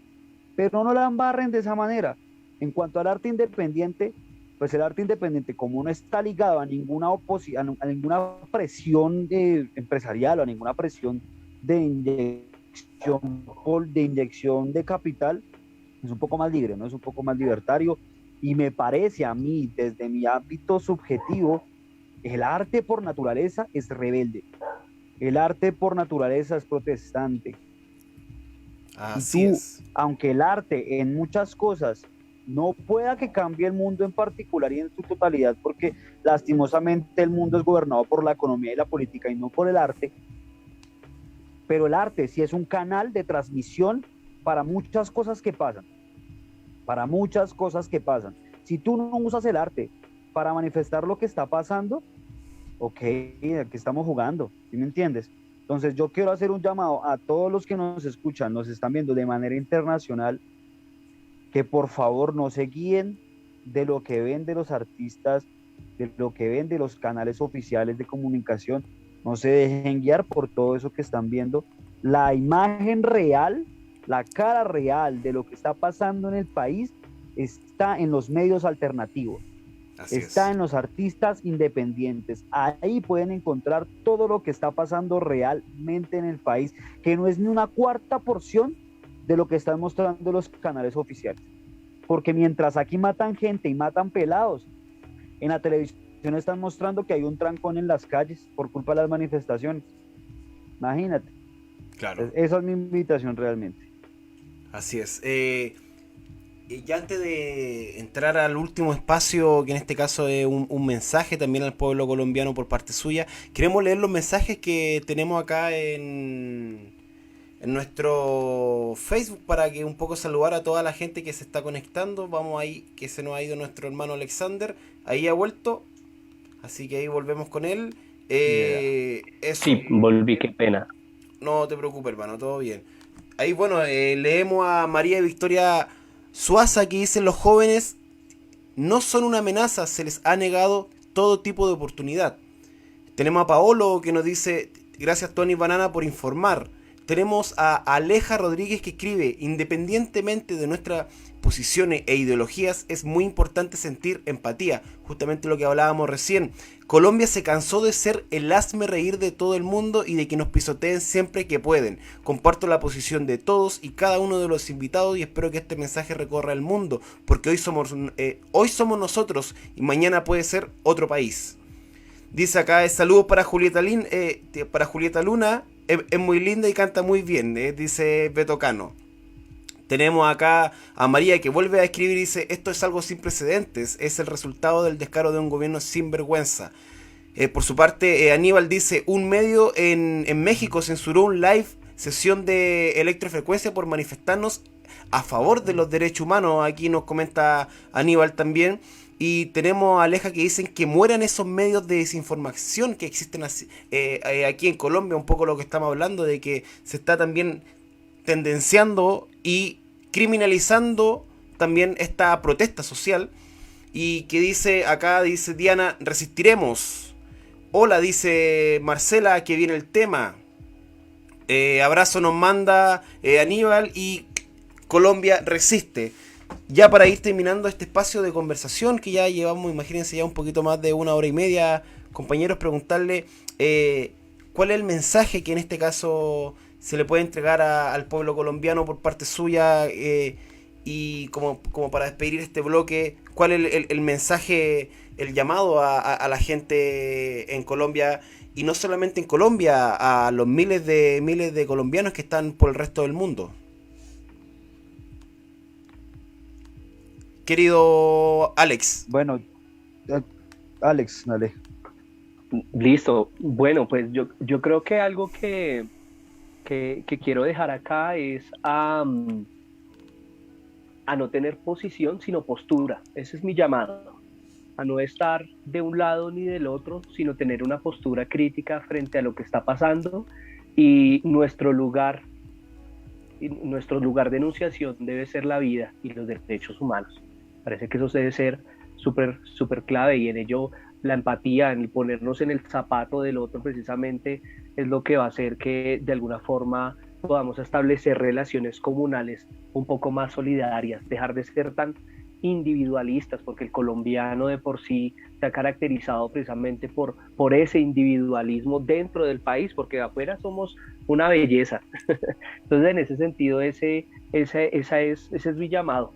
pero no la embarren de esa manera. En cuanto al arte independiente, pues el arte independiente, como no está ligado a ninguna a ninguna presión empresarial o a ninguna presión de inyección de capital, es un poco más libre, ¿no? Es un poco más libertario, y me parece a mí, desde mi ámbito subjetivo, el arte por naturaleza es rebelde, el arte por naturaleza es protestante. Así y tú, es. aunque el arte en muchas cosas no pueda que cambie el mundo en particular y en su totalidad, porque lastimosamente el mundo es gobernado por la economía y la política y no por el arte, pero el arte sí es un canal de transmisión para muchas cosas que pasan, para muchas cosas que pasan. Si tú no usas el arte para manifestar lo que está pasando, ok, aquí estamos jugando, ¿sí me entiendes? Entonces yo quiero hacer un llamado a todos los que nos escuchan, nos están viendo de manera internacional, que por favor no se guíen de lo que ven de los artistas, de lo que ven de los canales oficiales de comunicación, no se dejen guiar por todo eso que están viendo. La imagen real, la cara real de lo que está pasando en el país está en los medios alternativos, está en los artistas independientes. Ahí pueden encontrar todo lo que está pasando realmente en el país, que no es ni una cuarta porción de lo que están mostrando los canales oficiales. Porque mientras aquí matan gente y matan pelados, en la televisión están mostrando que hay un trancón en las calles por culpa de las manifestaciones. Imagínate. Claro. Esa es mi invitación realmente. Así es. Ya antes de entrar al último espacio, que en este caso es un mensaje también al pueblo colombiano por parte suya, queremos leer los mensajes que tenemos acá en nuestro Facebook, para que un poco saludar a toda la gente que se está conectando. Vamos ahí, que se nos ha ido nuestro hermano Alexander, ahí ha vuelto, así que ahí volvemos con él. Eso. Sí, volví, qué pena. No te preocupes, hermano, todo bien. Ahí, bueno, leemos a María Victoria Suaza, que dice: los jóvenes no son una amenaza, se les ha negado todo tipo de oportunidad. Tenemos a Paolo que nos dice, gracias Tony Banana por informar. Tenemos a Aleja Rodríguez que escribe, independientemente de nuestras posiciones e ideologías, es muy importante sentir empatía. Justamente lo que hablábamos recién. Colombia se cansó de ser el hazme reír de todo el mundo y de que nos pisoteen siempre que pueden. Comparto la posición de todos y cada uno de los invitados y espero que este mensaje recorra el mundo, porque hoy somos nosotros y mañana puede ser otro país. Dice acá, saludos para Julieta Luna, es muy linda y canta muy bien, dice Beto Cano. Tenemos acá a María que vuelve a escribir y dice, esto es algo sin precedentes, es el resultado del descaro de un gobierno sin vergüenza. Por su parte, Aníbal dice, un medio en México censuró un live sesión de electrofrecuencia por manifestarnos a favor de los derechos humanos. Aquí nos comenta Aníbal también. Y tenemos a Aleja que dicen que mueran esos medios de desinformación que existen aquí en Colombia, un poco lo que estamos hablando, de que se está también tendenciando y criminalizando también esta protesta social. Y que dice, acá dice Diana, resistiremos. Hola, dice Marcela, que viene el tema. Abrazo nos manda Aníbal y Colombia resiste. Ya para ir terminando este espacio de conversación que ya llevamos, imagínense, ya un poquito más de 1 hora y media, compañeros, preguntarle cuál es el mensaje que en este caso se le puede entregar al pueblo colombiano por parte suya, y como para despedir este bloque, cuál es el mensaje, el llamado a la gente en Colombia, y no solamente en Colombia, a los miles de colombianos que están por el resto del mundo. Querido Alex. Bueno, Alex, dale. Listo. Bueno, pues yo creo que algo que quiero dejar acá es a no tener posición, sino postura. Ese es mi llamado. A no estar de un lado ni del otro, sino tener una postura crítica frente a lo que está pasando, y nuestro lugar de enunciación debe ser la vida y los derechos humanos. Parece que eso debe ser súper clave, y en ello la empatía, en el ponernos en el zapato del otro, precisamente es lo que va a hacer que de alguna forma podamos establecer relaciones comunales un poco más solidarias, dejar de ser tan individualistas, porque el colombiano de por sí se ha caracterizado precisamente por ese individualismo dentro del país, porque de afuera somos una belleza. Entonces, en ese sentido, ese es mi llamado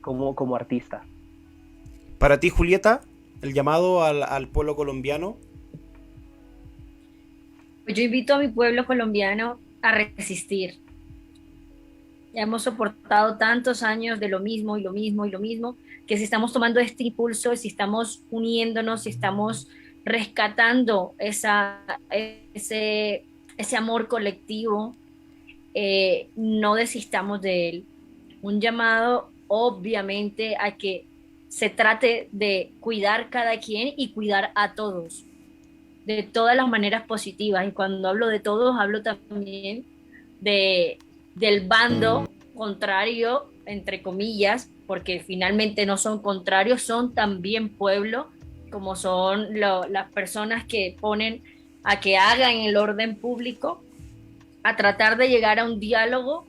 como artista. Para ti, Julieta, el llamado al pueblo colombiano. Yo invito a mi pueblo colombiano a resistir. Ya hemos soportado tantos años de lo mismo y lo mismo y lo mismo, que si estamos tomando este impulso, si estamos uniéndonos, si estamos rescatando ese amor colectivo, no desistamos de él. Un llamado, obviamente, a que se trate de cuidar cada quien y cuidar a todos, de todas las maneras positivas. Y cuando hablo de todos, hablo también del bando contrario, entre comillas, porque finalmente no son contrarios, son también pueblo, como son las personas que ponen a que hagan el orden público, a tratar de llegar a un diálogo,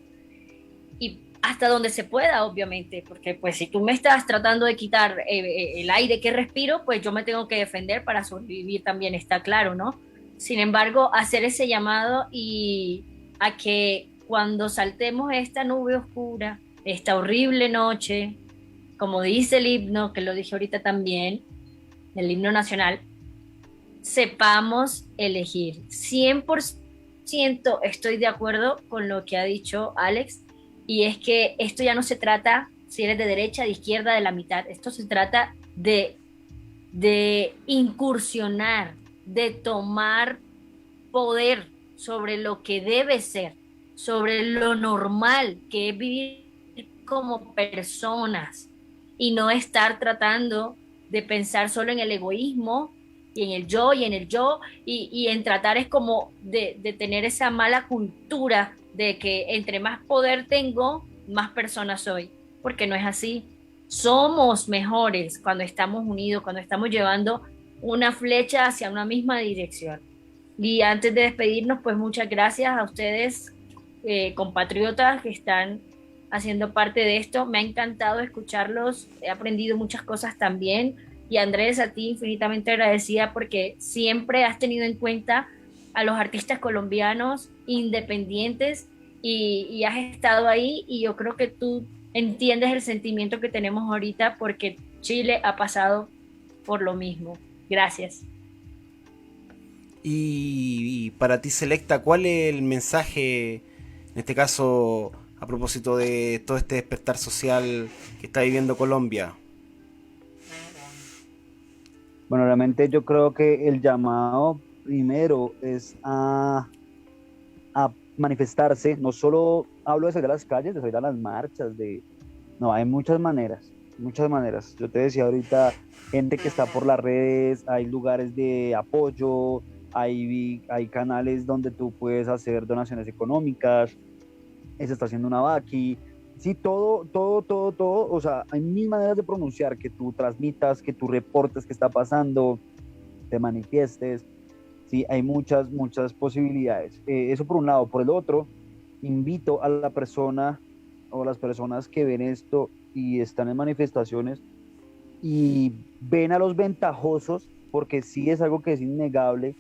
y hasta donde se pueda, obviamente, porque pues si tú me estás tratando de quitar el aire que respiro, pues yo me tengo que defender para sobrevivir también, está claro, ¿no? Sin embargo, hacer ese llamado y a que cuando saltemos esta nube oscura, esta horrible noche, como dice el himno, que lo dije ahorita también, el himno nacional, sepamos elegir. 100% estoy de acuerdo con lo que ha dicho Alex, y es que esto ya no se trata si eres de derecha, de izquierda, de la mitad. Esto se trata de incursionar, de tomar poder sobre lo que debe ser, sobre lo normal que es vivir como personas, y no estar tratando de pensar solo en el egoísmo y en el yo y en el yo, y en tratar es como de tener esa mala cultura de que entre más poder tengo, más persona soy, porque no es así. somos mejores cuando estamos unidos, cuando estamos llevando una flecha hacia una misma dirección. Y antes de despedirnos, pues muchas gracias a ustedes, compatriotas que están haciendo parte de esto. Me ha encantado escucharlos, he aprendido muchas cosas también. Y Andrés, a ti infinitamente agradecida porque siempre has tenido en cuenta a los artistas colombianos independientes y has estado ahí, y yo creo que tú entiendes el sentimiento que tenemos ahorita porque Chile ha pasado por lo mismo. Gracias. Y para ti, Selecta, ¿cuál es el mensaje, en este caso, a propósito de todo este despertar social que está viviendo Colombia? Bueno, realmente yo creo que el llamado primero es a manifestarse. No solo hablo de salir a las calles, de salir a las marchas, no, hay muchas maneras, muchas maneras. Yo te decía ahorita, gente que está por las redes, hay lugares de apoyo, hay canales donde tú puedes hacer donaciones económicas, se está haciendo una vaqui. Sí, todo, o sea, hay mil maneras de pronunciar, que tú transmitas, que tú reportes qué está pasando, te manifiestes. Sí, hay muchas posibilidades. Eso por un lado. Por el otro, invito a la persona o las personas que ven esto y están en manifestaciones y ven a los ventajosos, porque sí es algo que es innegable,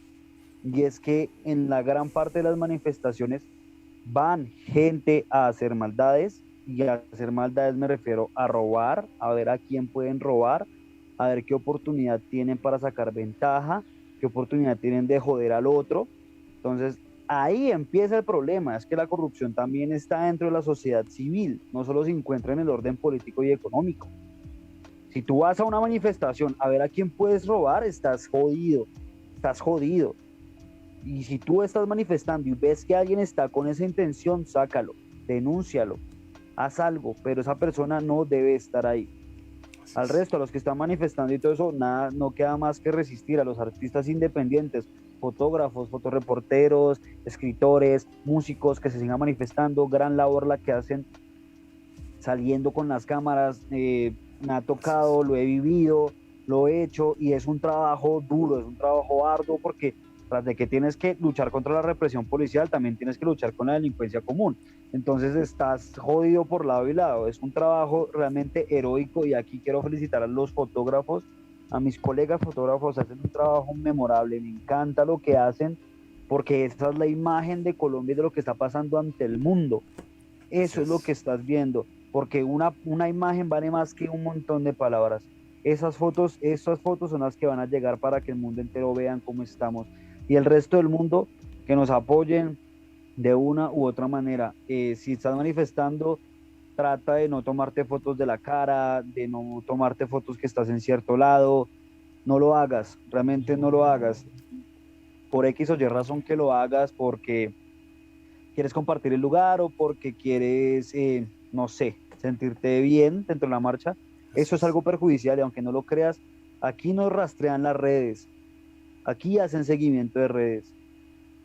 y es que en la gran parte de las manifestaciones van gente a hacer maldades, y a hacer maldades me refiero a robar, a ver a quién pueden robar, a ver qué oportunidad tienen para sacar ventaja, qué oportunidad tienen de joder al otro. Entonces, ahí empieza el problema, es que la corrupción también está dentro de la sociedad civil, no solo se encuentra en el orden político y económico. Si tú vas a una manifestación a ver a quién puedes robar, estás jodido, estás jodido. Y si tú estás manifestando y ves que alguien está con esa intención, sácalo, denúncialo, haz algo, pero esa persona no debe estar ahí. Al resto, a los que están manifestando y todo eso, nada, no queda más que resistir. A los artistas independientes, fotógrafos, fotoreporteros, escritores, músicos que se sigan manifestando, gran labor la que hacen saliendo con las cámaras. Me ha tocado, lo he vivido, lo he hecho, y es un trabajo duro, es un trabajo arduo, porque tras de que tienes que luchar contra la represión policial, también tienes que luchar con la delincuencia común. Entonces estás jodido por lado y lado. Es un trabajo realmente heroico, y aquí quiero felicitar a los fotógrafos, a mis colegas fotógrafos, hacen un trabajo memorable. Me encanta lo que hacen, porque esa es la imagen de Colombia y de lo que está pasando ante el mundo. Eso es lo que estás viendo, porque una imagen vale más que un montón de palabras. Esas fotos son las que van a llegar para que el mundo entero vean cómo estamos. Y el resto del mundo, que nos apoyen de una u otra manera. Si estás manifestando, trata de no tomarte fotos de la cara, de no tomarte fotos que estás en cierto lado. No lo hagas, realmente no lo hagas. Por X o Y razón que lo hagas, porque quieres compartir el lugar o porque quieres, no sé, sentirte bien dentro de la marcha. Eso es algo perjudicial, y aunque no lo creas, aquí nos rastrean las redes. Aquí hacen seguimiento de redes,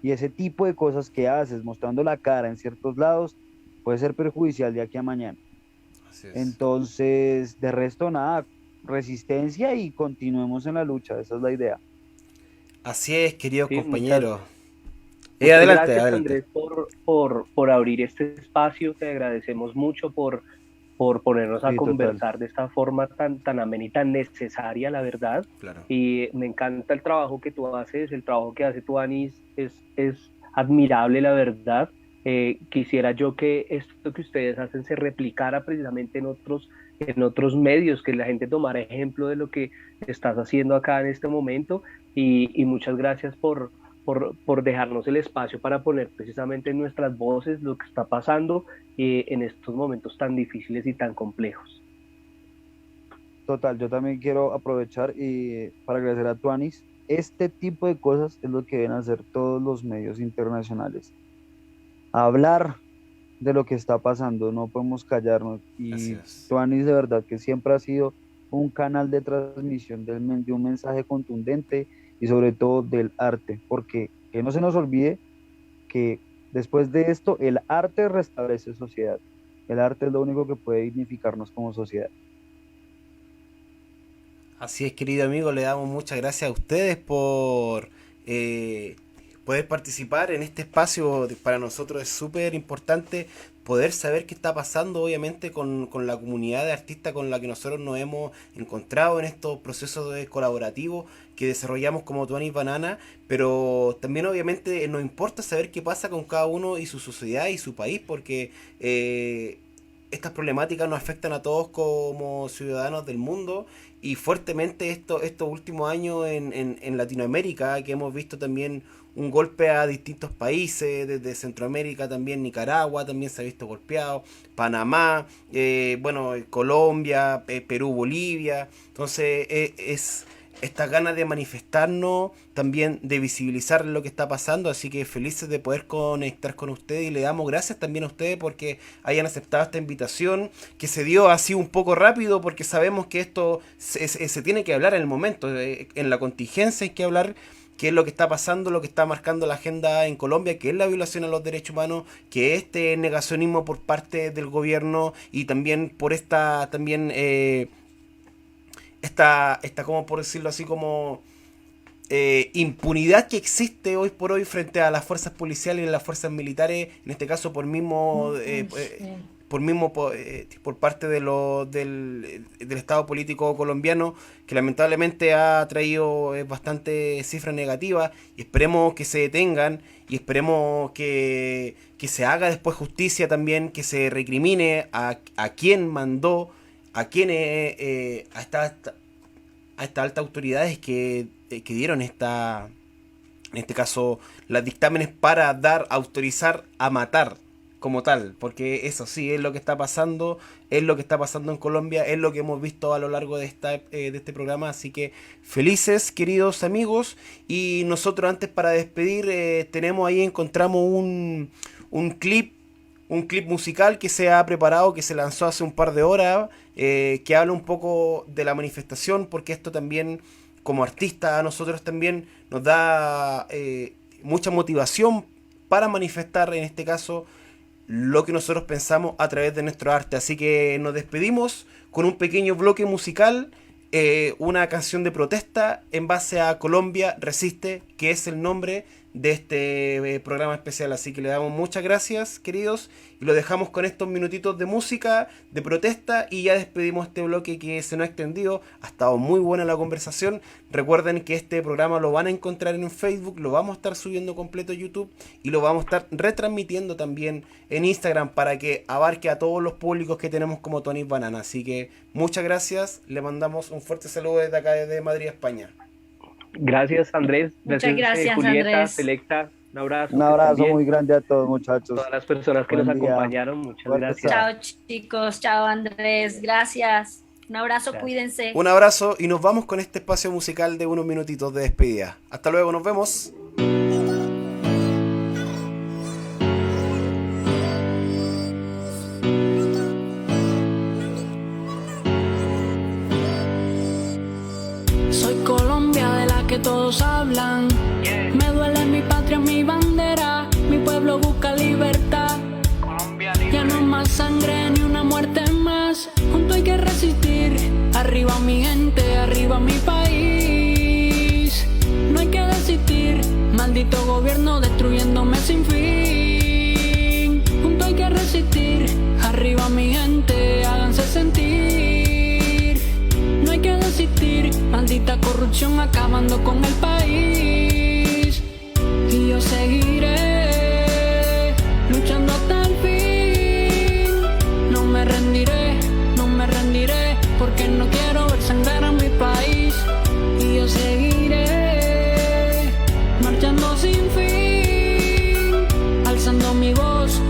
y ese tipo de cosas que haces mostrando la cara en ciertos lados puede ser perjudicial de aquí a mañana. Entonces, de resto nada, resistencia y continuemos en la lucha, esa es la idea. Así es, queridos compañeros. Muchas Adelante, gracias, adelante. Andrés, por abrir este espacio. Te agradecemos mucho por ponernos a conversar de esta forma tan amena y tan necesaria, la verdad. Claro. Y me encanta el trabajo que tú haces, el trabajo que hace Tuanis es admirable, la verdad. Quisiera yo que esto que ustedes hacen se replicara precisamente en otros medios, que la gente tomara ejemplo de lo que estás haciendo acá en este momento, y muchas gracias por dejarnos el espacio para poner precisamente en nuestras voces lo que está pasando en estos momentos tan difíciles y tan complejos. Total, yo también quiero aprovechar para agradecer a Tuanis. Este tipo de cosas es lo que deben hacer todos los medios internacionales. Hablar de lo que está pasando, no podemos callarnos. Y Tuanis, de verdad que siempre ha sido un canal de transmisión de un mensaje contundente, y sobre todo del arte, porque que no se nos olvide que después de esto el arte restablece sociedad. El arte es lo único que puede dignificarnos como sociedad. Así es, querido amigo, le damos muchas gracias a ustedes por poder participar en este espacio. Para nosotros es súper importante poder saber qué está pasando, obviamente, con la comunidad de artistas con la que nosotros nos hemos encontrado en estos procesos colaborativos que desarrollamos como Tuanis Banana, pero también obviamente nos importa saber qué pasa con cada uno y su sociedad y su país, porque estas problemáticas nos afectan a todos como ciudadanos del mundo, y fuertemente estos últimos años en Latinoamérica, que hemos visto también un golpe a distintos países, desde Centroamérica también, Nicaragua también se ha visto golpeado, Panamá, Colombia, Perú, Bolivia. Entonces es esta ganas de manifestarnos, también de visibilizar lo que está pasando, así que felices de poder conectar con ustedes, y le damos gracias también a ustedes porque hayan aceptado esta invitación, que se dio así un poco rápido, porque sabemos que esto se tiene que hablar en el momento, en la contingencia hay que hablar qué es lo que está pasando, lo que está marcando la agenda en Colombia, que es la violación a los derechos humanos, que este negacionismo por parte del gobierno, y también por esta como por decirlo así, como impunidad que existe hoy por hoy frente a las fuerzas policiales y las fuerzas militares, en este caso por parte del Estado político colombiano, que lamentablemente ha traído bastante cifras negativas, y esperemos que se detengan, y esperemos que se haga después justicia también, que se recrimine a quien mandó, a quienes a estas altas autoridades que dieron en este caso los dictámenes para autorizar a matar como tal, porque eso sí es lo que está pasando, en Colombia, es lo que hemos visto a lo largo de este programa. Así que felices, queridos amigos, y nosotros antes, para despedir, encontramos un clip musical que se ha preparado, que se lanzó hace un par de horas, que habla un poco de la manifestación, porque esto también, como artista, a nosotros también nos da mucha motivación para manifestar, en este caso, lo que nosotros pensamos a través de nuestro arte. Así que nos despedimos con un pequeño bloque musical, una canción de protesta en base a Colombia Resiste, que es el nombre de este programa especial. Así que le damos muchas gracias, queridos, y lo dejamos con estos minutitos de música de protesta, y ya despedimos este bloque que se nos ha extendido. Ha estado muy buena la conversación. Recuerden que este programa lo van a encontrar en Facebook, lo vamos a estar subiendo completo a YouTube, y lo vamos a estar retransmitiendo también en Instagram, para que abarque a todos los públicos que tenemos como Tuanis Banana. Así que muchas gracias, le mandamos un fuerte saludo desde acá, desde Madrid, España. Gracias, Andrés. Muchas gracias, Julieta, Andrés. Selecta, un abrazo. Un abrazo muy grande a todos, muchachos. Todas las personas que Buen nos día. acompañaron, muchas Fuerte gracias. Chao, chicos. Chao, Andrés. Gracias. Un abrazo, Gracias. cuídense. Un abrazo, y nos vamos con este espacio musical de unos minutitos de despedida. Hasta luego, nos vemos. Soy Colombia, de la que todos hablan. Me duele mi patria, mi bandera. Mi pueblo busca libertad. Ya no más sangre ni una muerte más. Junto hay que resistir. Arriba mi gente, arriba mi país. No hay que desistir. Maldito gobierno destruyéndome sin fin. Junto hay que resistir. Arriba mi gente, háganse sentir. No hay que desistir. Maldita corrupción acabando con el país. Y yo seguiré luchando hasta el fin. No me rendiré, porque no quiero ver sangrar a mi país. Y yo seguiré marchando sin fin, alzando mi voz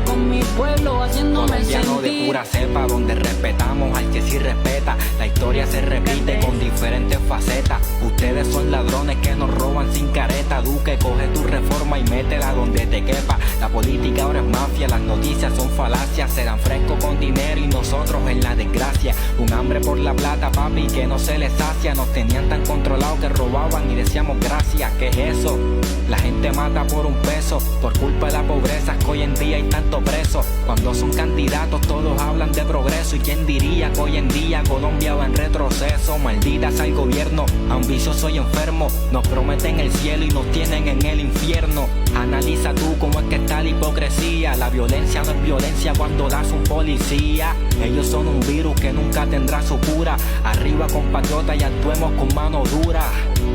con mi pueblo, haciéndome colombiano sentir. de pura cepa, donde respetamos al que sí respeta. La historia se repite con diferentes facetas. Ustedes son ladrones que nos roban sin careta. caduque, coge tu reforma y métela donde te quepa. La política ahora es mafia, las noticias son falacias, serán frescos con dinero y nosotros en la desgracia. Un hambre por la plata, papi, que no se les sacia. Nos tenían tan controlados que robaban y decíamos gracias. ¿Qué es eso? La gente mata por un peso, por culpa de la pobreza es que hoy en día hay tanto preso. Cuando son candidatos todos hablan de progreso, y quién diría que hoy en día Colombia va en retroceso. Malditas al gobierno, ambicioso y enfermo, nos prometen el cielo y nos tienen en el infierno. Analiza tú cómo es que está la hipocresía. La violencia no es violencia cuando das un policía. Ellos son un virus que nunca tendrá su cura. Arriba compatriotas y actuemos con mano dura.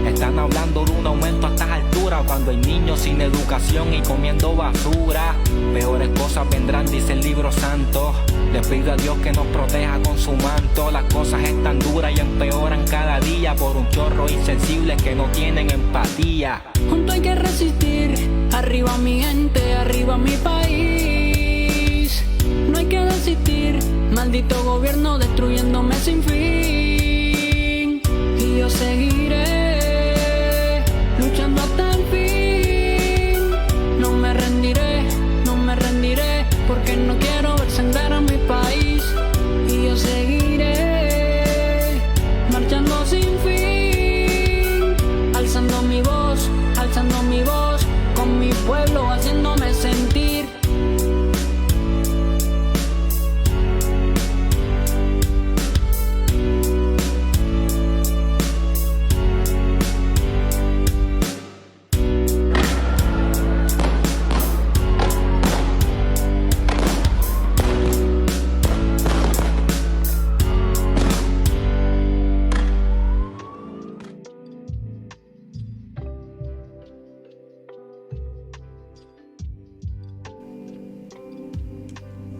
Están hablando de un aumento a estas alturas, cuando hay niños sin educación y comiendo basura. Peores cosas vendrán, dice el libro santo. Le pido a Dios que nos proteja con su manto. Las cosas están duras y empeoran cada día por un chorro insensibles que no tienen empatía. Junto hay que resistir, arriba mi gente, arriba mi país. No hay que desistir, maldito gobierno destruyéndome sin fin. Y yo seguiré luchando hasta el fin. No me rendiré, porque no quiero ver sangrar a mi país. Y yo seguiré marchando sin fin, alzando mi voz con mi pueblo, haciendo